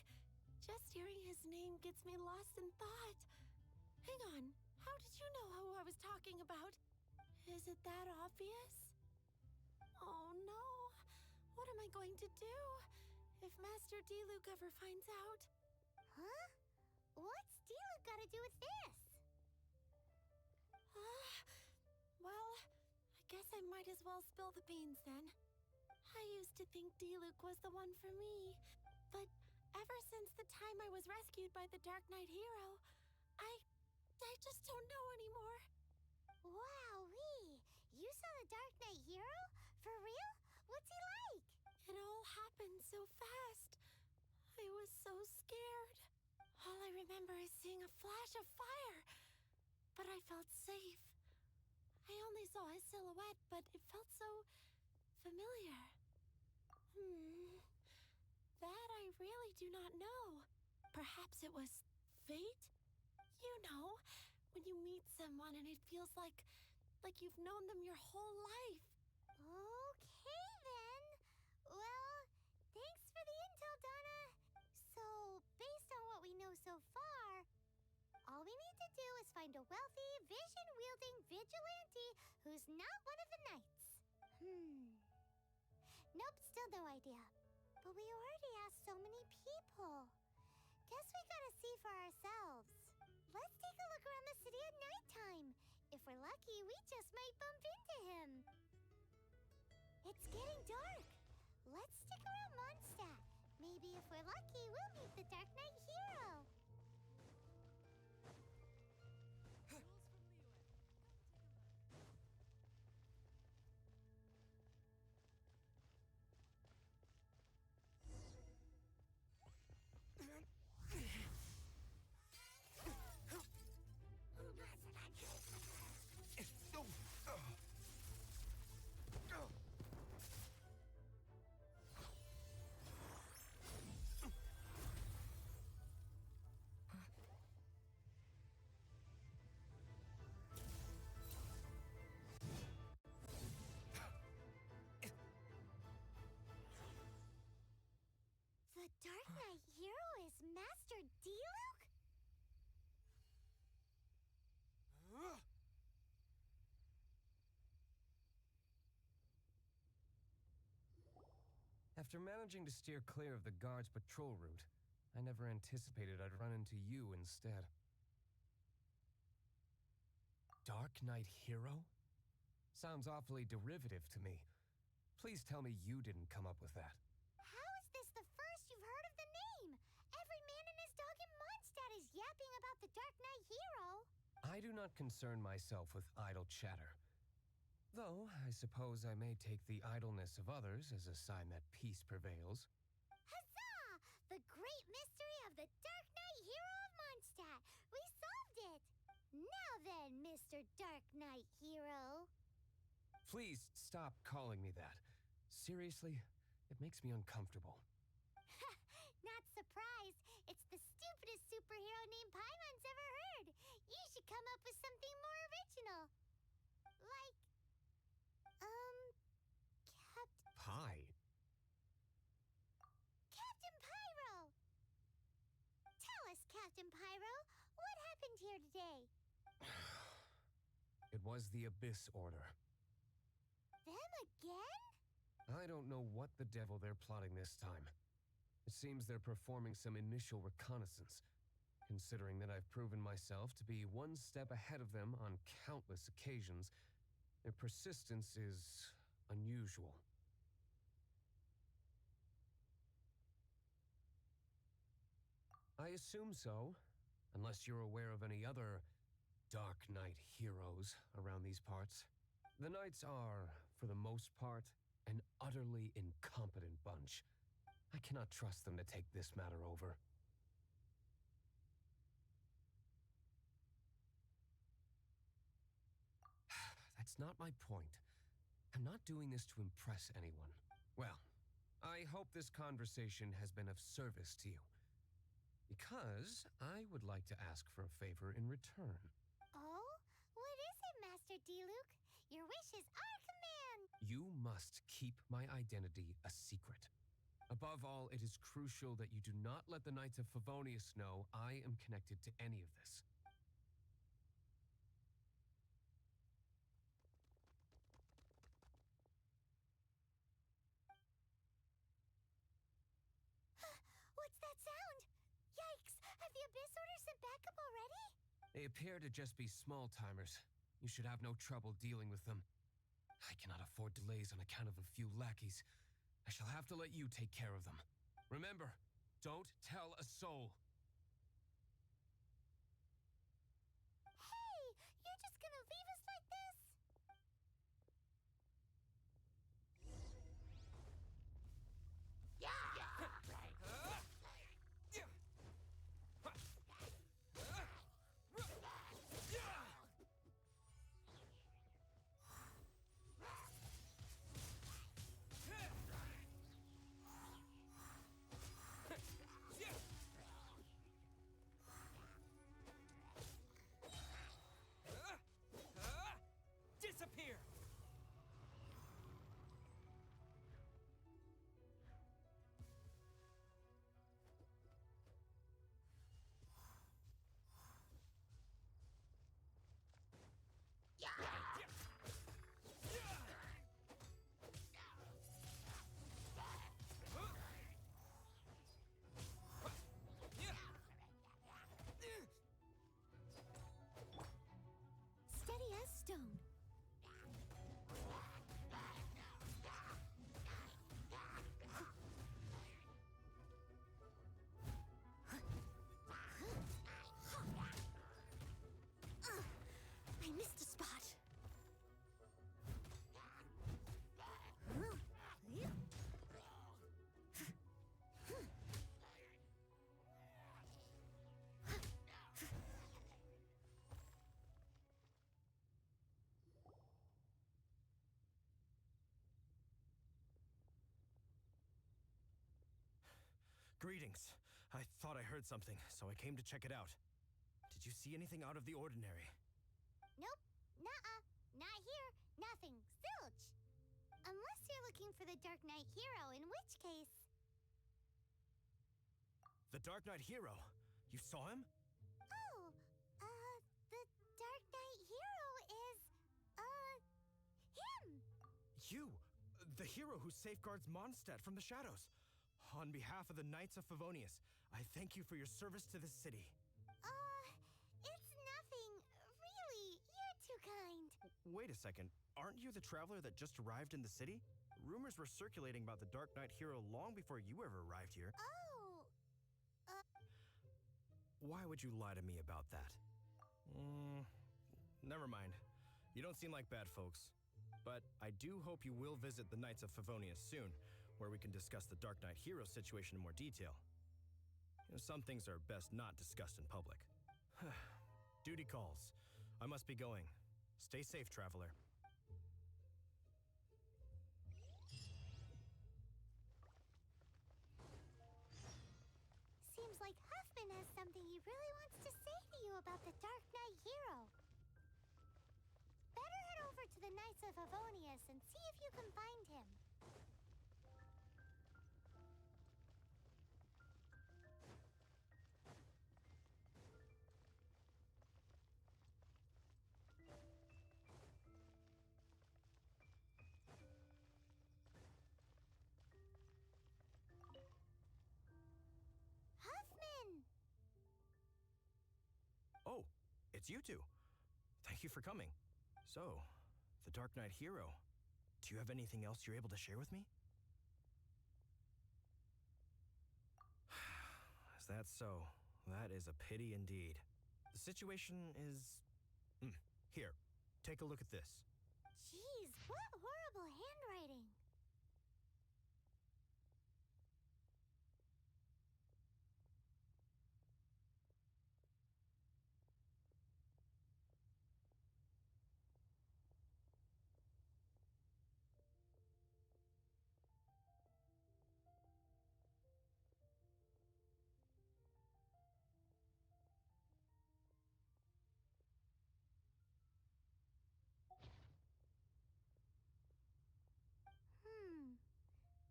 Just hearing his name gets me lost in thought. Hang on. How did you know who I was talking about? Is it that obvious? Oh no. What am I going to do if Master Diluc ever finds out?
Huh? What's Diluc got to do with this?
Well, I guess I might as well spill the beans then. I used to think Diluc was the one for me, but ever since the time I was rescued by the Dark Knight hero, I just don't know anymore.
Wowee! You saw the Dark Knight hero? For real? What's he like?
It all happened so fast. I was so scared. All I remember is seeing a flash of fire, but I felt safe. I only saw his silhouette, but it felt so familiar. That I really do not know. Perhaps it was fate? You know, when you meet someone and it feels like you've known them your whole life.
Okay, then. Well, thanks for the intel, Donna. So, based on what we know so far, all we need to do is find a wealthy, vision-wielding vigilante who's not one of the knights. Nope, still no idea. But we already asked so many people. Guess we gotta see for ourselves. Let's take a look around the city at nighttime. If we're lucky, we just might bump into him. It's getting dark. Let's stick around Mondstadt. Maybe if we're lucky, we'll meet the Dark Knight hero. The Dark Knight hero is Master Diluc?
After managing to steer clear of the guard's patrol route, I never anticipated I'd run into you instead. Dark Knight hero? Sounds awfully derivative to me. Please tell me you didn't come up with that.
How is this the first you've heard of the name? Every man and his dog in Mondstadt is yapping about the Dark Knight hero.
I do not concern myself with idle chatter. Though, I suppose I may take the idleness of others as a sign that peace prevails.
Huzzah! The great mystery of the Dark Knight hero of Mondstadt. We solved it! Now then, Mr. Dark Knight hero.
Please stop calling me that. Seriously, it makes me uncomfortable.
Not surprised. It's the stupidest superhero name Paimon's ever heard. You should come up with something more original. Like, Captain Pyro! Tell us, Captain Pyro, what happened here today?
It was the Abyss Order.
Them again?
I don't know what the devil they're plotting this time. It seems they're performing some initial reconnaissance, considering that I've proven myself to be one step ahead of them on countless occasions. Their persistence is unusual. I assume so, unless you're aware of any other Dark Knight heroes around these parts. The Knights are, for the most part, an utterly incompetent bunch. I cannot trust them to take this matter over. That's not my point. I'm not doing this to impress anyone. Well, I hope this conversation has been of service to you. Because I would like to ask for a favor in return.
Oh? What is it, Master Diluc? Your wish is our command!
You must keep my identity a secret. Above all, it is crucial that you do not let the Knights of Favonius know I am connected to any of this.
What's that sound? Yikes! Have the Abyss Order sent backup already?
They appear to just be small-timers. You should have no trouble dealing with them. I cannot afford delays on account of a few lackeys. I shall have to let you take care of them. Remember, don't tell a soul.
Hey! You're just gonna leave us like this?
missed a spot.
Greetings. I thought I heard something, so I came to check it out. Did you see anything out of the ordinary?
Nope. Nuh-uh. Not here. Nothing. Zilch. Unless you're looking for the Dark Knight hero, in which case...
The Dark Knight hero? You saw him?
Oh, the Dark Knight hero is, him!
You! The hero who safeguards Mondstadt from the shadows. On behalf of the Knights of Favonius, I thank you for your service to this city.
It's nothing. Really, you're too kind.
Wait a second. Aren't you the traveler that just arrived in the city? Rumors were circulating about the Dark Knight hero long before you ever arrived here.
Oh,
Why would you lie to me about that? Never mind. You don't seem like bad folks. But I do hope you will visit the Knights of Favonius soon, where we can discuss the Dark Knight hero situation in more detail. Some things are best not discussed in public. Duty calls. I must be going. Stay safe, traveler.
seems like Huffman has something he really wants to say to you about the Dark Knight hero. Better head over to the Knights of Favonius and see if you can find him. Huffman!
Oh, it's you two. Thank you for coming. So, the Dark Knight hero. Do you have anything else you're able to share with me? Is that so? That is a pity indeed. The situation is... Here, take a look at this.
Jeez, what horrible handwriting.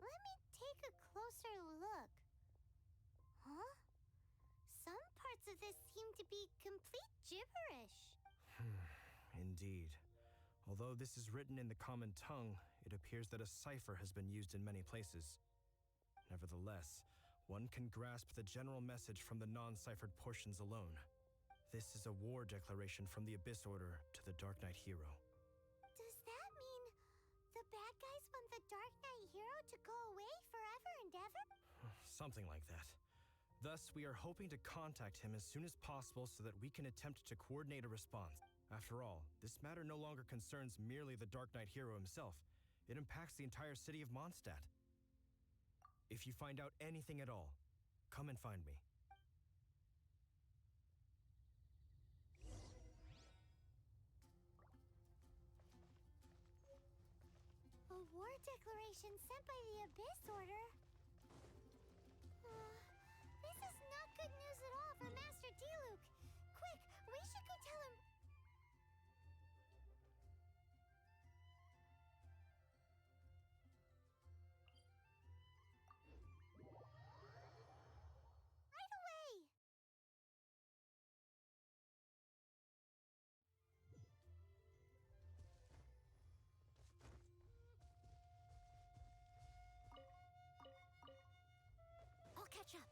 Let me take a closer look. Huh? Some parts of this seem to be complete gibberish.
Indeed. Although this is written in the common tongue, it appears that a cipher has been used in many places. Nevertheless, one can grasp the general message from the non-ciphered portions alone. This is a war declaration from the Abyss Order to the Dark Knight hero.
Does that mean the bad guys want the Dark Knight hero to go away forever and ever?
Something like that. Thus, we are hoping to contact him as soon as possible so that we can attempt to coordinate a response. After all, this matter no longer concerns merely the Dark Knight hero himself. It impacts the entire city of Mondstadt. If you find out anything at all, come and find me.
A war declaration sent by the Abyss Order? This is not good news at all for Master Diluc. Quick, we should go tell him. Right away! I'll catch up.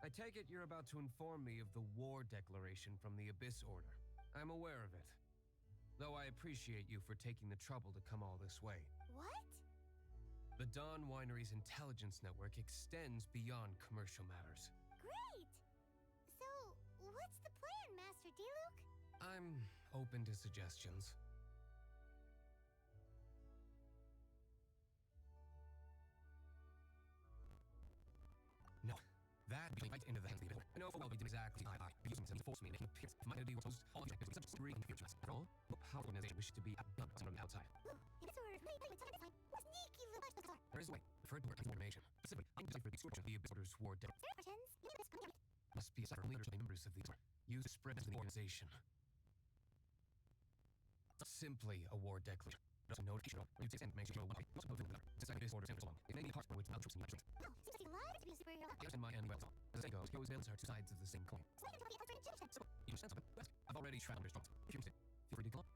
I take it you're about to inform me of the war declaration from the Abyss Order. I'm aware of it. Though I appreciate you for taking the trouble to come all this way.
What?
The Dawn Winery's intelligence network extends beyond commercial matters.
Great! So, what's the plan, Master Diluc?
I'm open to suggestions. No. That being right into the hands of the I know full well we did exactly I using some force me making appears my idea was all objectives with such degree in the future. After all, what power organization wishes to be outdone from the outside?
Ooh, it's sort of sneaky little bizarre.
There is a way. Preferred to work information. Specifically, I'm deciding for the description of the Abyss Order's war deck. Must be a separate leaders of the members of the order. Used to spread into the organization. Simply a war declaration. Also notification of you and makes you know why. Most of them are. Since I disorder so long, it may be hard to its maltrust and judgment.
Oh, seems like love to be a superhero.
Yes, and my and well. As the saying goes, heroes and villains are two sides of the same coin.
So I can tell the outside Genshin.
You sense of it? Yes. I've already tried understood. If you're interested, feel free to go on.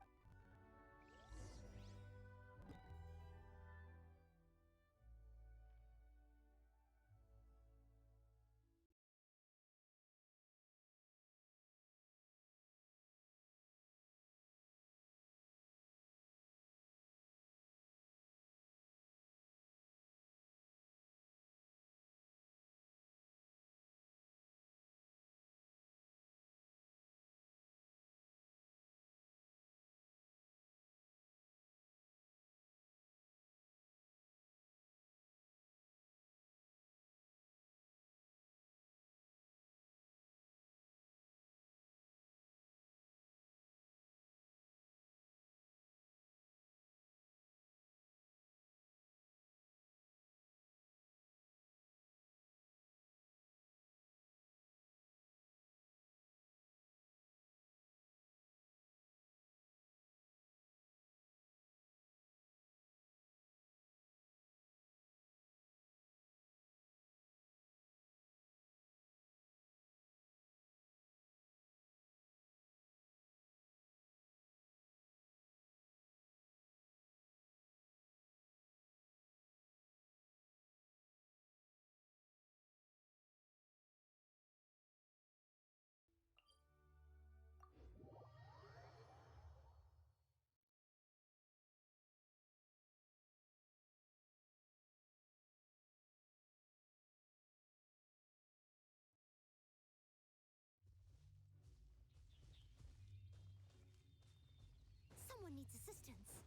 Someone needs assistance.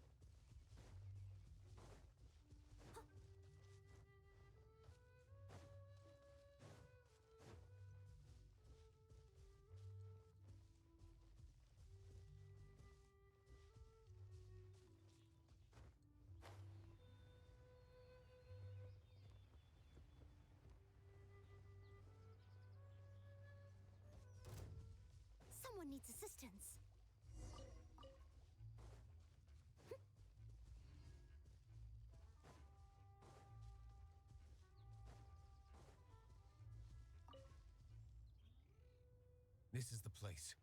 Huh. Someone needs assistance.
This is the place.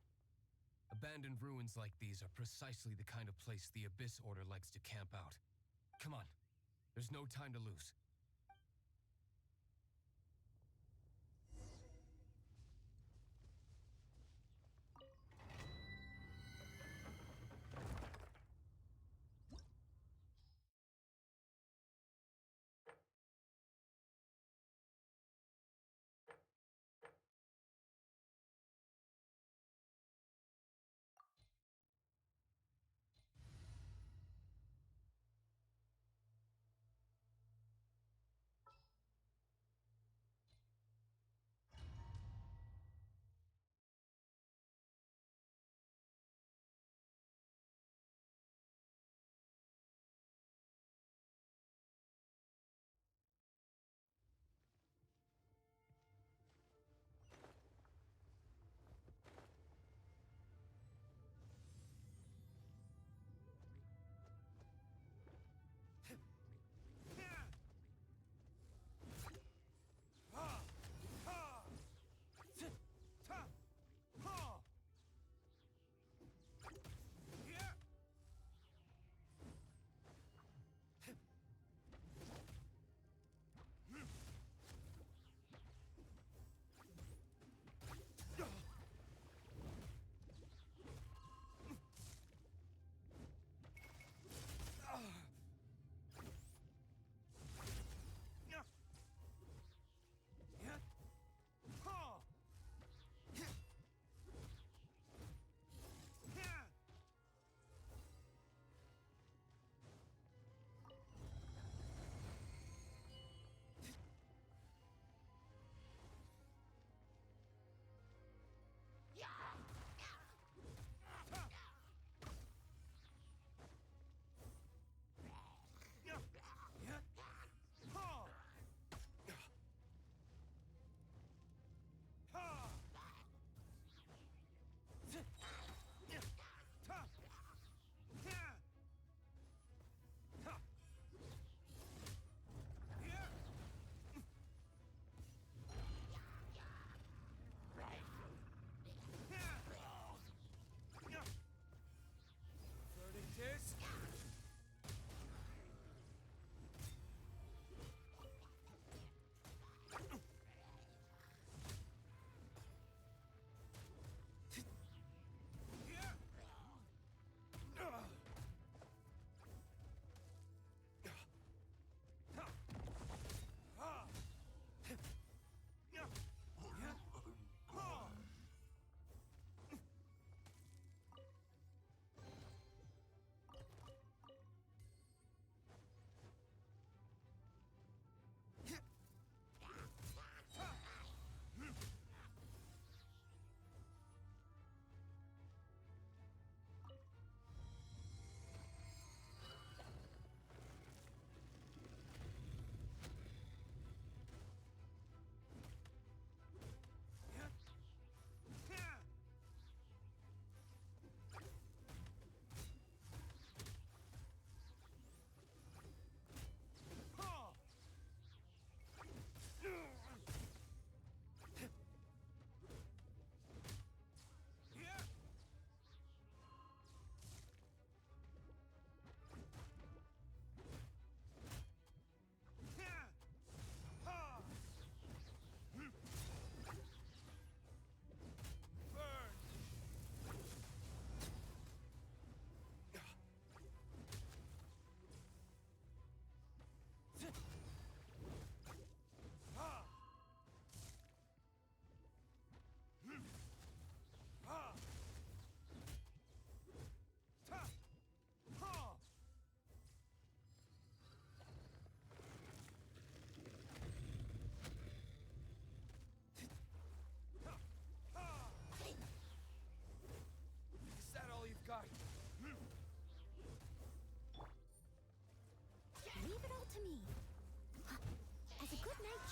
Abandoned ruins like these are precisely the kind of place the Abyss Order likes to camp out. Come on. There's no time to lose.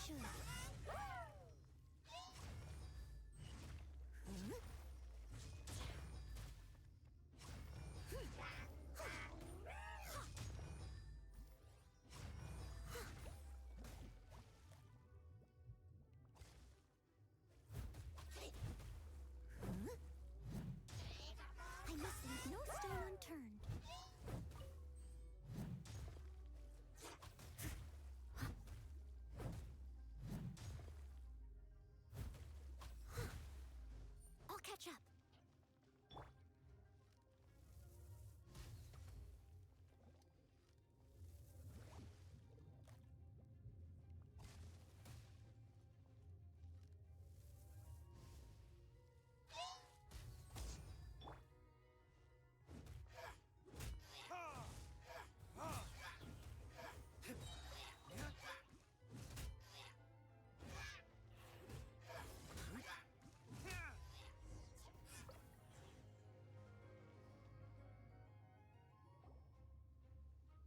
should. I must leave no stone unturned. I'll catch up.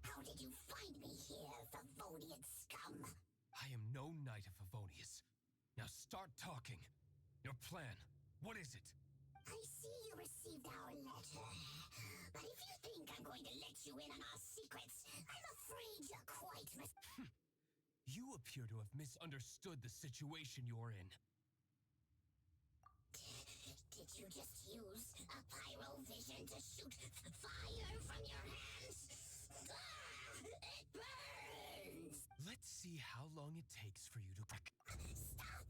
How did you find me here, Favonian scum?
I am no knight of Favonius. Now start talking. Your plan. What is it?
I see you received our letter. But if you think I'm going to let you in on our secrets, I'm afraid you're quite
You appear to have misunderstood the situation you're in.
Did you just use a pyrovision to shoot fire from your hands? Ah, it burns!
Let's see how long it takes for you to crack.
Stop!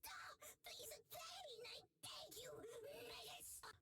Stop! Please, Pain! I beg you! Make it stop!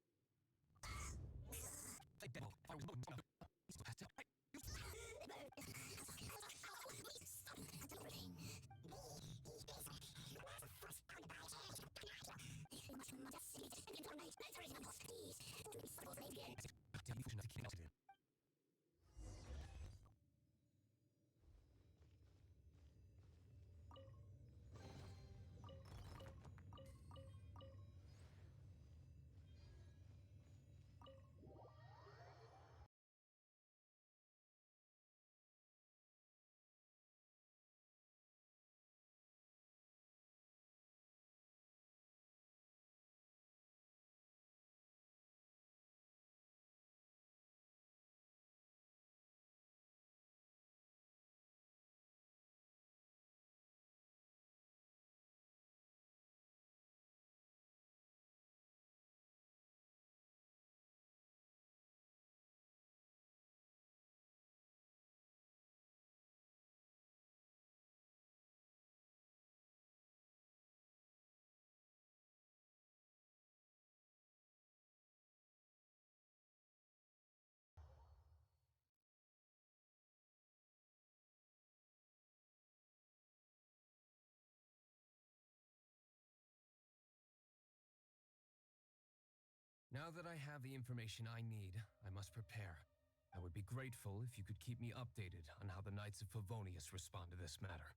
Now that I have the information I need, I must prepare. I would be grateful if you could keep me updated on how the Knights of Favonius respond to this matter.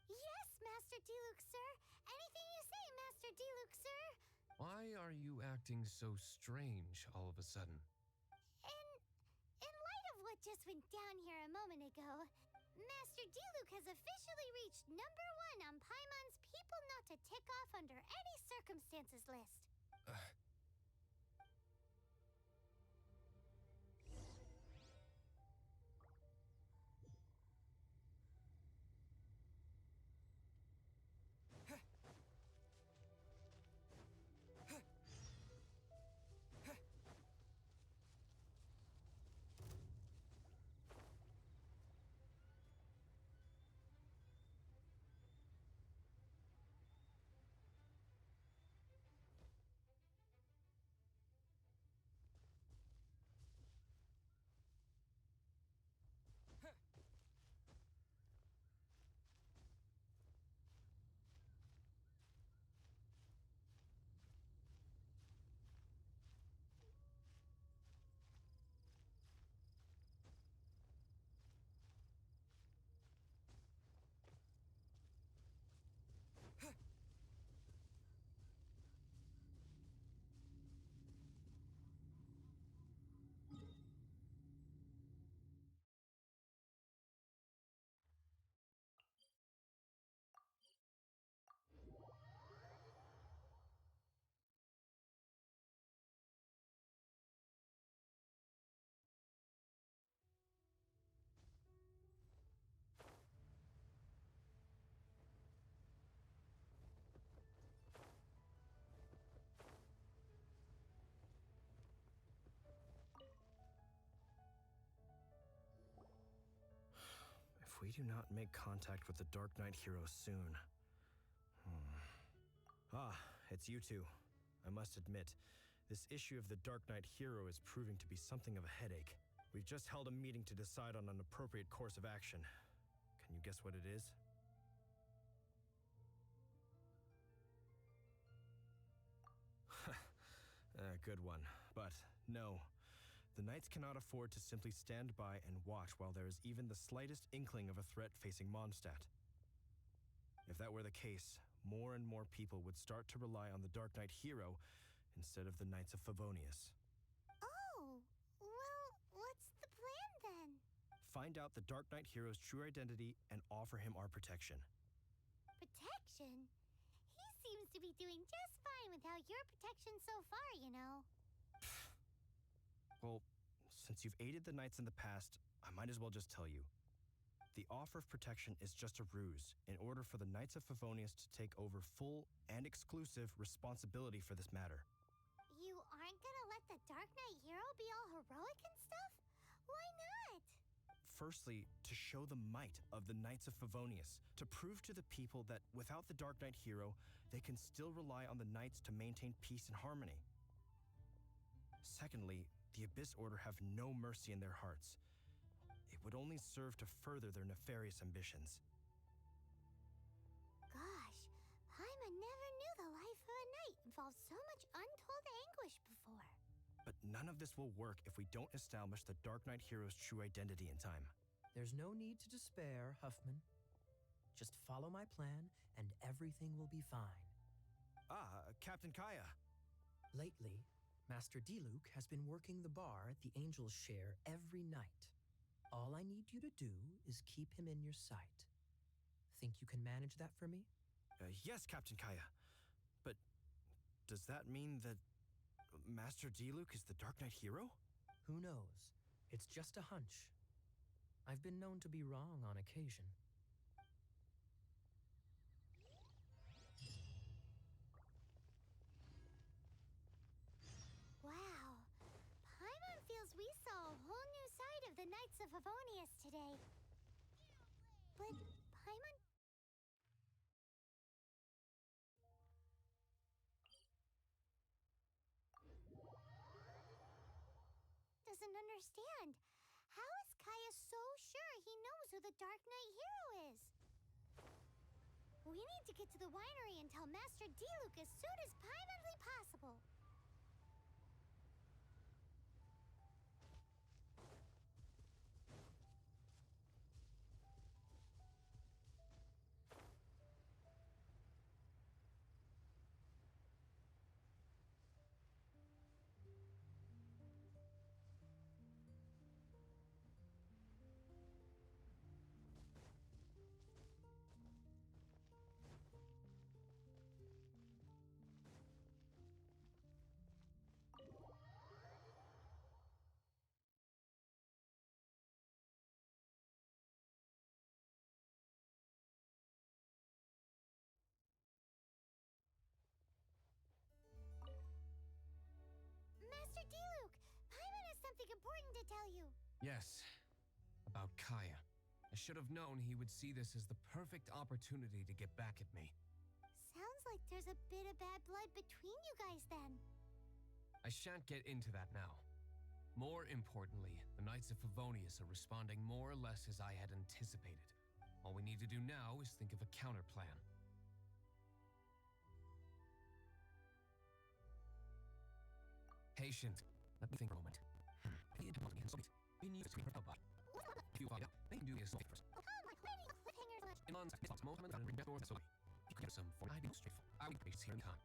Yes, Master Diluc, sir. Anything you say, Master Diluc, sir.
Why are you acting so strange all of a sudden?
In light of what just went down here a moment ago, Master Diluc has officially reached #1 on Paimon's people not to tick off under any circumstances list.
we do not make contact with the Dark Knight hero soon. Ah, it's you two. I must admit, this issue of the Dark Knight hero is proving to be something of a headache. We've just held a meeting to decide on an appropriate course of action. Can you guess what it is? Good one. But no, the Knights cannot afford to simply stand by and watch while there is even the slightest inkling of a threat facing Mondstadt. If that were the case, more and more people would start to rely on the Dark Knight hero instead of the Knights of Favonius.
Oh, well, what's the plan then?
Find out the Dark Knight hero's true identity and offer him our protection.
Protection? He seems to be doing just fine without your protection so far, you know.
Well, since you've aided the Knights in the past, I might as well just tell you. The offer of protection is just a ruse in order for the Knights of Favonius to take over full and exclusive responsibility for this matter.
You aren't gonna let the Dark Knight hero be all heroic and stuff? Why not?
Firstly, to show the might of the Knights of Favonius, to prove to the people that without the Dark Knight hero, they can still rely on the Knights to maintain peace and harmony. Secondly, the Abyss Order have no mercy in their hearts. It would only serve to further their nefarious ambitions.
Gosh, Paimon never knew the life of a knight involved so much untold anguish before.
But none of this will work if we don't establish the Dark Knight hero's true identity in time.
There's no need to despair, Huffman. Just follow my plan, and everything will be fine.
Captain Kaya.
Lately, Master Diluc has been working the bar at the Angel's Share every night. All I need you to do is keep him in your sight. Think you can manage that for me?
Yes, Captain Kaya. But does that mean that Master Diluc is the Dark Knight hero?
Who knows? It's just a hunch. I've been known to be wrong on occasion.
Wow, Paimon feels we saw a whole new side of the Knights of Favonius today. But Paimon... doesn't understand. How is Kaya so sure he knows who the Dark Knight hero is? We need to get to the winery and tell Master Diluc as soon as Paimonly possible. Master Diluc, Paimon has something important to tell you.
Yes, about Kaya. I should have known he would see this as the perfect opportunity to get back at me.
Sounds like there's a bit of bad blood between you guys then.
I shan't get into that now. More importantly, the Knights of Favonius are responding more or less as I had anticipated. All we need to do now is think of a counterplan. Patient. Let me think for a moment. We need to speak for Papa. If you find out, they can do this first.
Oh, my cliffhangers left.
In on this moment, I'll bring back over the story. You can get some for I be straightforward. I'll be here in time.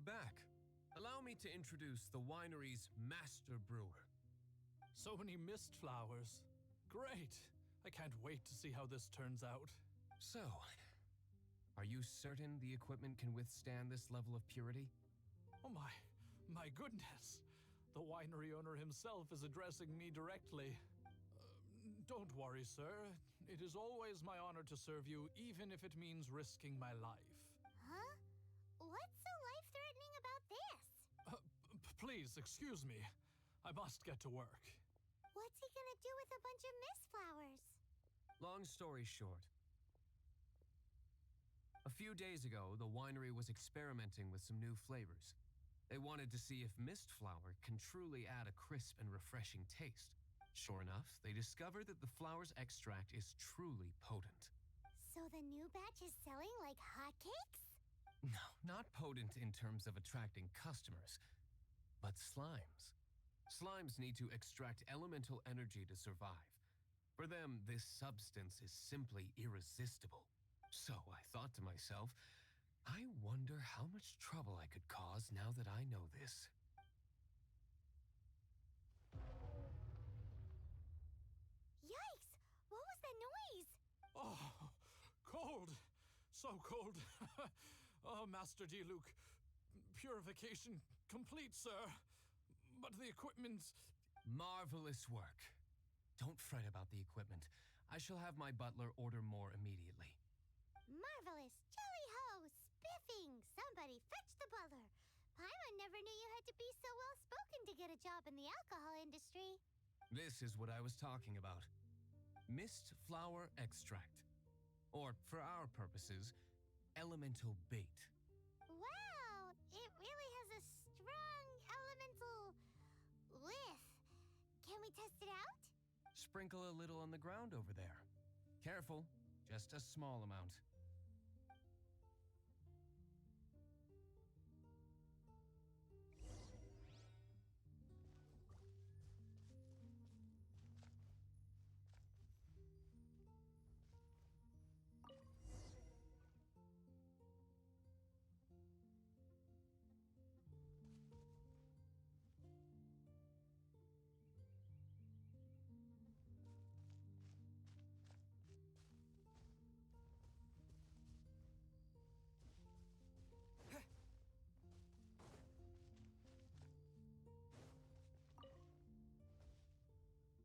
back. Allow me to introduce the winery's master brewer.
So many mist flowers. Great. I can't wait to see how this turns out.
So, are you certain the equipment can withstand this level of purity?
Oh my goodness. The winery owner himself is addressing me directly. Don't worry, sir. It is always my honor to serve you, even if it means risking my life.
Huh? What's so life-threatening about this?
Please, excuse me. I must get to work.
What's he gonna do with a bunch of mist flowers?
Long story short, a few days ago, the winery was experimenting with some new flavors. They wanted to see if mist flower can truly add a crisp and refreshing taste. Sure enough, they discovered that the flower's extract is truly potent.
So the new batch is selling like hotcakes?
No, not potent in terms of attracting customers, but slimes. Slimes need to extract elemental energy to survive. For them, this substance is simply irresistible. So I thought to myself, I wonder how much trouble I could cause now that I know this.
Yikes! What was that noise?
Oh, cold. So cold. Oh, Master D. Luke. Purification complete, sir. But the equipment...
Marvelous work. Don't fret about the equipment. I shall have my butler order more immediately.
Marvelous! Jolly ho! Spiffing! Somebody fetch the butler! Paimon never knew you had to be so well-spoken to get a job in the alcohol industry.
This is what I was talking about. Mist flower extract. Or, for our purposes, elemental bait.
Wow! It really has a strong elemental whiff. Can we test it out?
Sprinkle a little on the ground over there. Careful, just a small amount.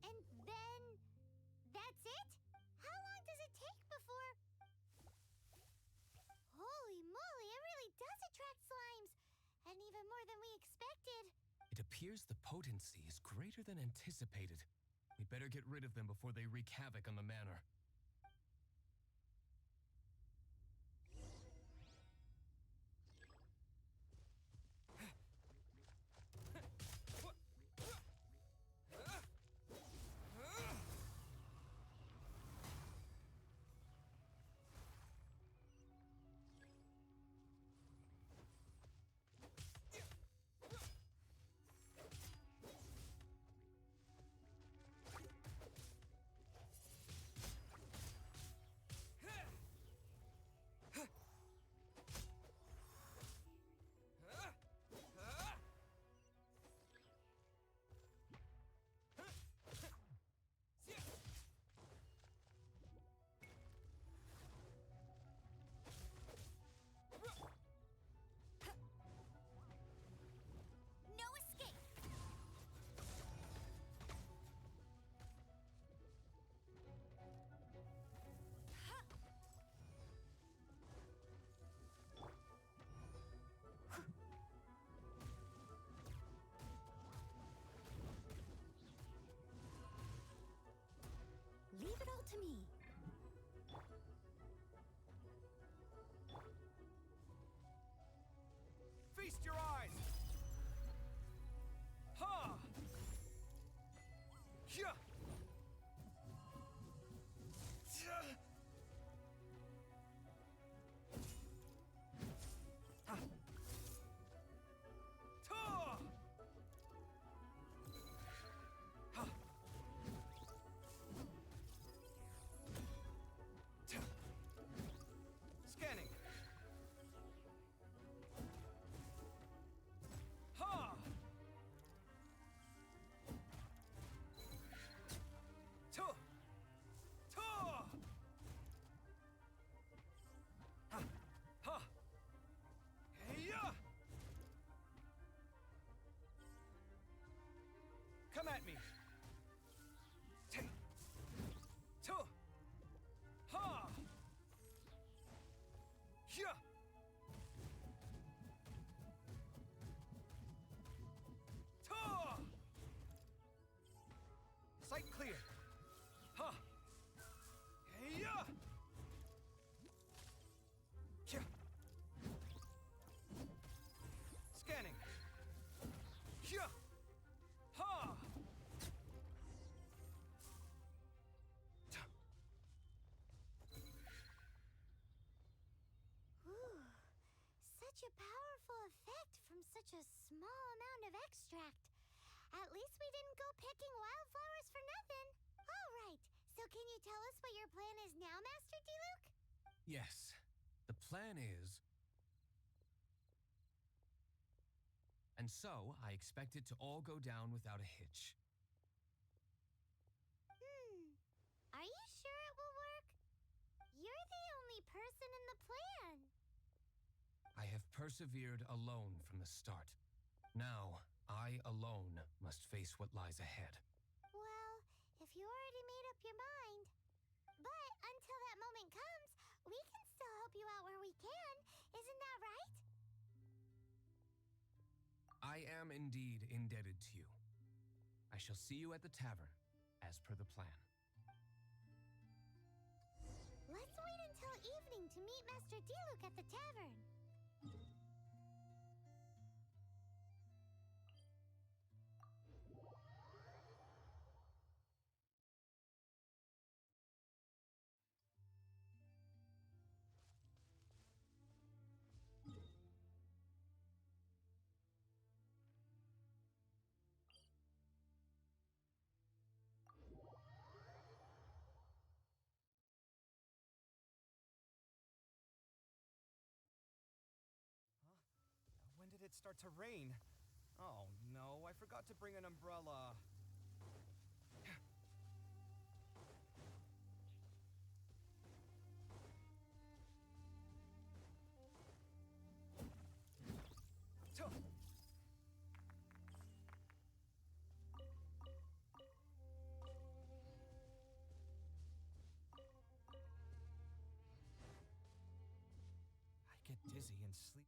And then... that's it? How long does it take before... Holy moly, it really does attract slimes! And even more than we expected.
It appears the potency is greater than anticipated. We'd better get rid of them before they wreak havoc on the manor.
No escape! Leave it all to me.
Feast your eyes! Ha! Yeah! at me! Tay! To! Ha! Yeah! Ta! Sight clear! Ha! Yeah! Yeah! Scanning! Yeah! Ha! Ta!
Ooh, such a powerful effect from such a small amount of extract. At least we didn't go picking wildflowers for nothing. All right, so can you tell us what your plan is now, Master Diluc?
Yes, the plan is. And so, I expect it to all go down without a hitch.
Are you sure it will work? You're the only person in the plan.
I have persevered alone from the start. Now, I alone must face what lies ahead.
Well, if you already made up your mind. But until that moment comes, we can still help you out where we can. Isn't that right?
I am indeed indebted to you. I shall see you at the tavern, as per the plan.
Let's wait until evening to meet Master Diluc at the tavern.
When did it start to rain? Oh no, I forgot to bring an umbrella. Tuh. I get dizzy and sleep.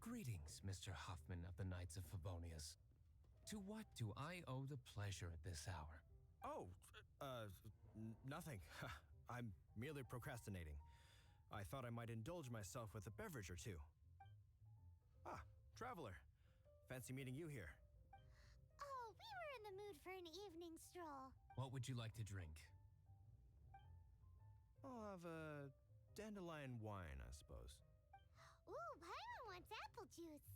Greetings, Mr. Huffman of the Knights of Favonius. To what do I owe the pleasure at this hour?
Oh, nothing. I'm merely procrastinating. I thought I might indulge myself with a beverage or two. Ah, traveler. Fancy meeting you here.
Oh, we were in the mood for an evening stroll.
What would you like to drink?
I'll have a dandelion wine, I suppose.
Ooh, Paimon wants apple juice.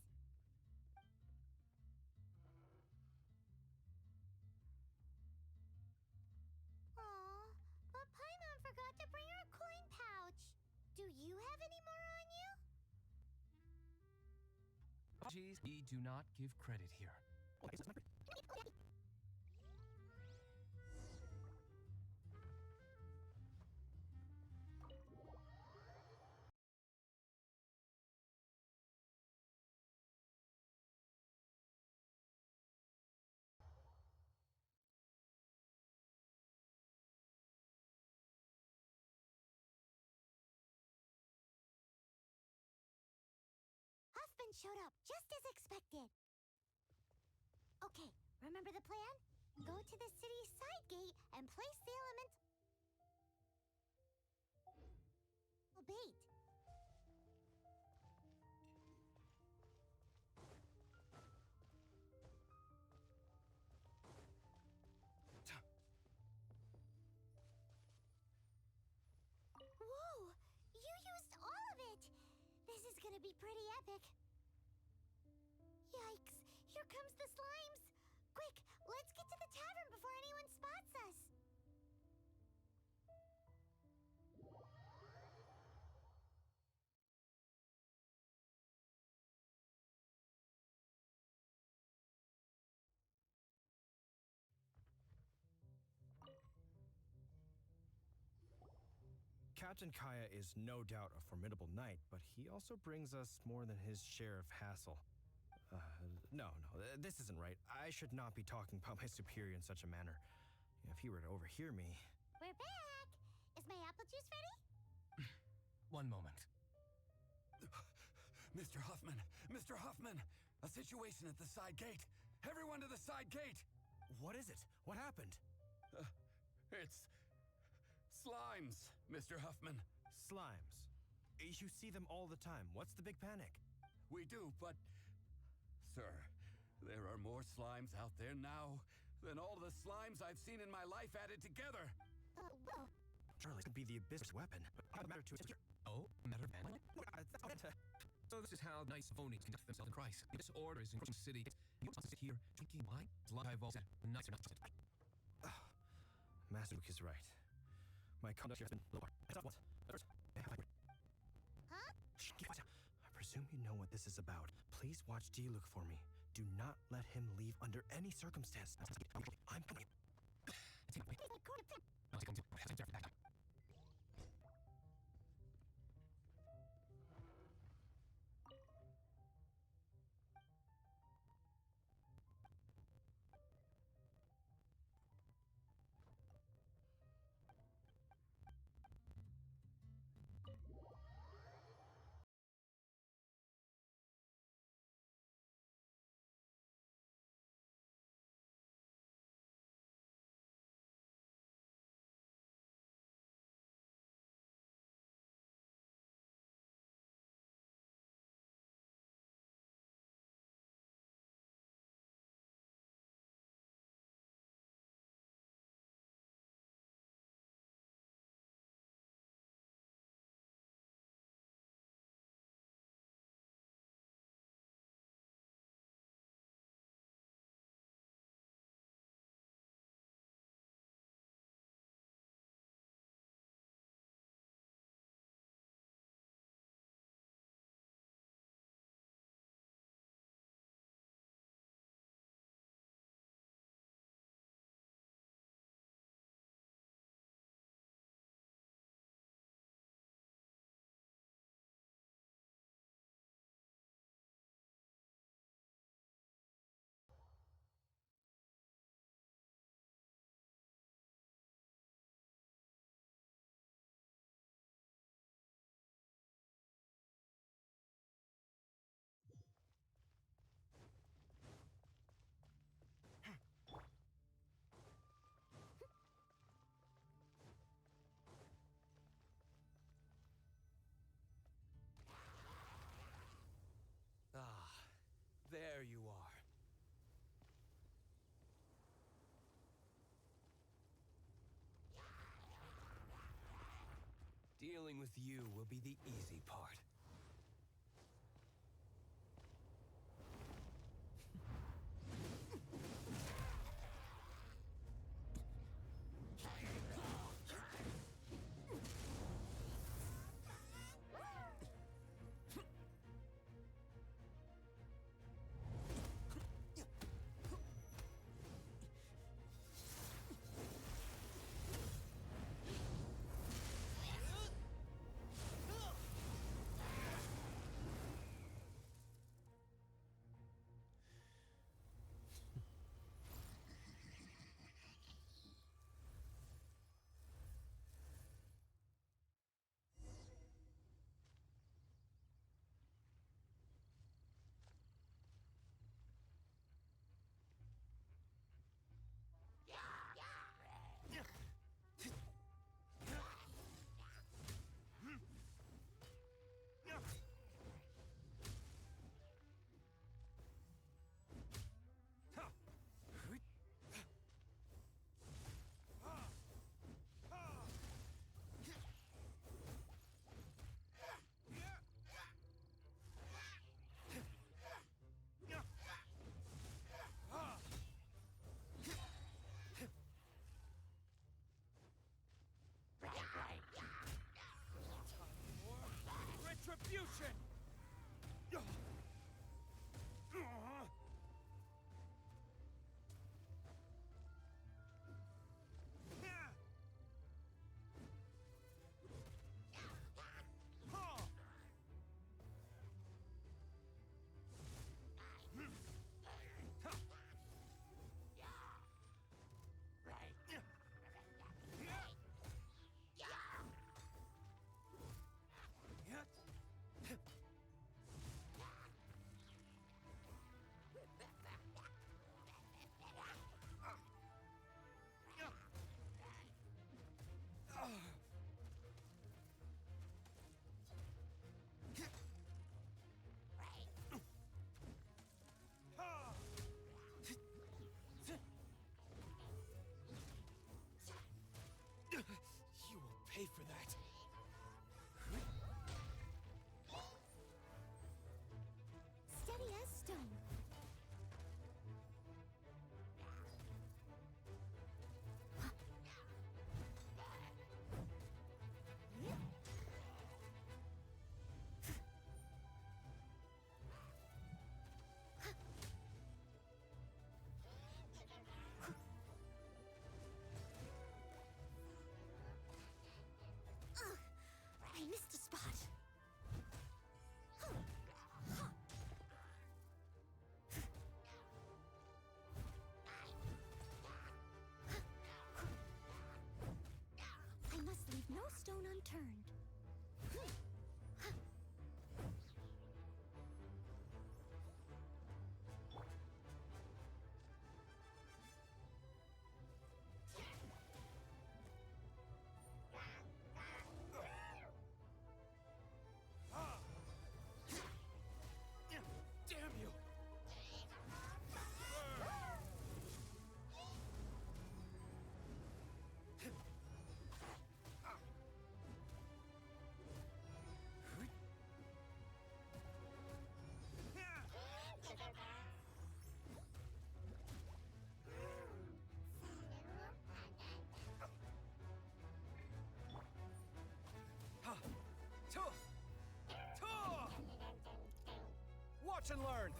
Aw, but Paimon forgot to bring her coin pouch. Do you have any more on you?
Geez, we do not give credit here.
element showed up, just as expected. Okay, remember the plan? Go to the city's side gate and place the element... bait. Whoa! You used all of it! This is gonna be pretty epic. Yikes! Here comes the slimes! Quick, let's get to the tavern before anyone spots us!
Captain Kaya is no doubt a formidable knight, but he also brings us more than his share of hassle. No, this isn't right. I should not be talking about my superior in such a manner. If he were to overhear me...
We're back! Is my apple juice ready?
One moment. Mr. Huffman! Mr. Huffman! A situation at the side gate! Everyone to the side gate!
What is it? What happened?
It's... slimes, Mr. Huffman.
Slimes. You see them all the time. What's the big panic?
We do, but... Sir, there are more slimes out there now than all the slimes I've seen in my life added together.
Well,
Charlie could be the abyss's weapon. But matter to us.
Oh, matter of man. So this is how nice phonies conduct themselves in Christ. This order is encroaching the city. You want to sit here drinking wine? Like I've always said, the knights are not trusted.
Master Luke is right. My conduct here has been lower. What?
huh?
Shh, keep quiet. I presume you know what this is about. Please watch D-Luke for me. Do not let him leave under any circumstance. I'm coming.
There you are.
Dealing with you will be the easy part.
retribution!
You will pay for that.
Steady as stone. I missed a spot. I must leave no stone unturned.
Damn you! Watch and learn!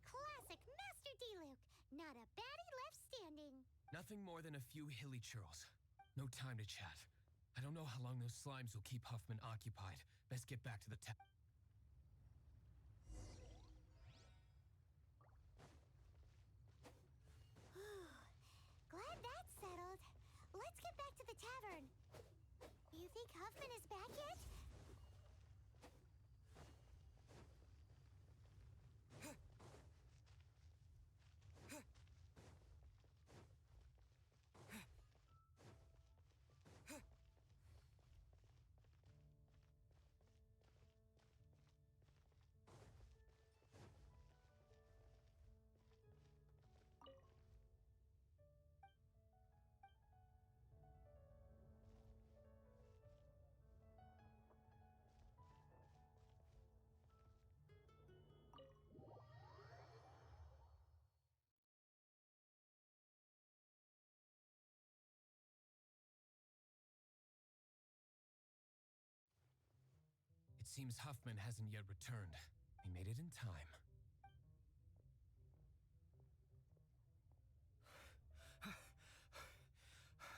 Classic Master D-Luke. Not a baddie left standing.
Nothing more than a few hilly churls. No time to chat. I don't know how long those slimes will keep Huffman occupied. Best get back to the town.
Glad that's settled. Let's get back to the tavern. You think Huffman is back yet?
It seems Huffman hasn't yet returned. He made it in time.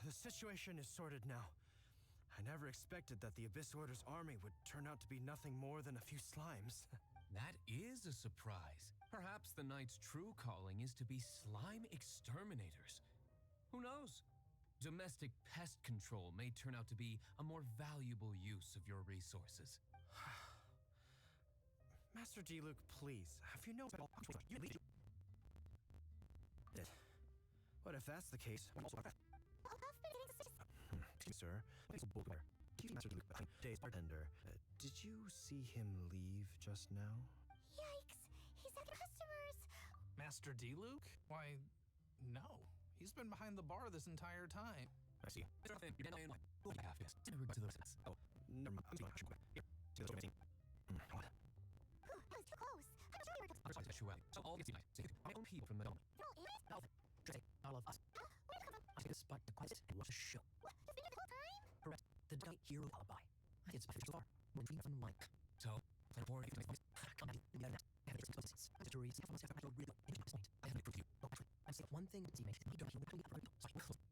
The situation is sorted now. I never expected that the Abyss Order's army would turn out to be nothing more than a few slimes.
That is a surprise. Perhaps the Knight's true calling is to be slime exterminators. Who knows? Domestic pest control may turn out to be a more valuable use of your resources.
Master D-Luke, please, have you no... What if that's the case? Excuse me, sir. Master D-Luke, Day's bartender. Did you see him leave just now?
Yikes! He's at customers!
Master D-Luke? Why, no. He's been behind the bar this entire time.
I see.
You're not what do you have this? In regard to those things.
Oh, never mind. I'm sorry. Here, see the story. What?
That was too close. I'm sure you were
Sexuality. So all these nights, my own people from the dome.
No, it's...
Should I say, all of us.
Where'd you come from?
I take a spot to quiet and watch a show.
What? It's been here the whole time?
Correct. The Night Hero alibi. It's by far more dream than one. So, plan for you to make come out in the net. And it's existence. Stories, have one second, I don't really. And point. I have to prove you. Oh, actually, I say one thing. See, make it. You don't hear what we have. Sorry.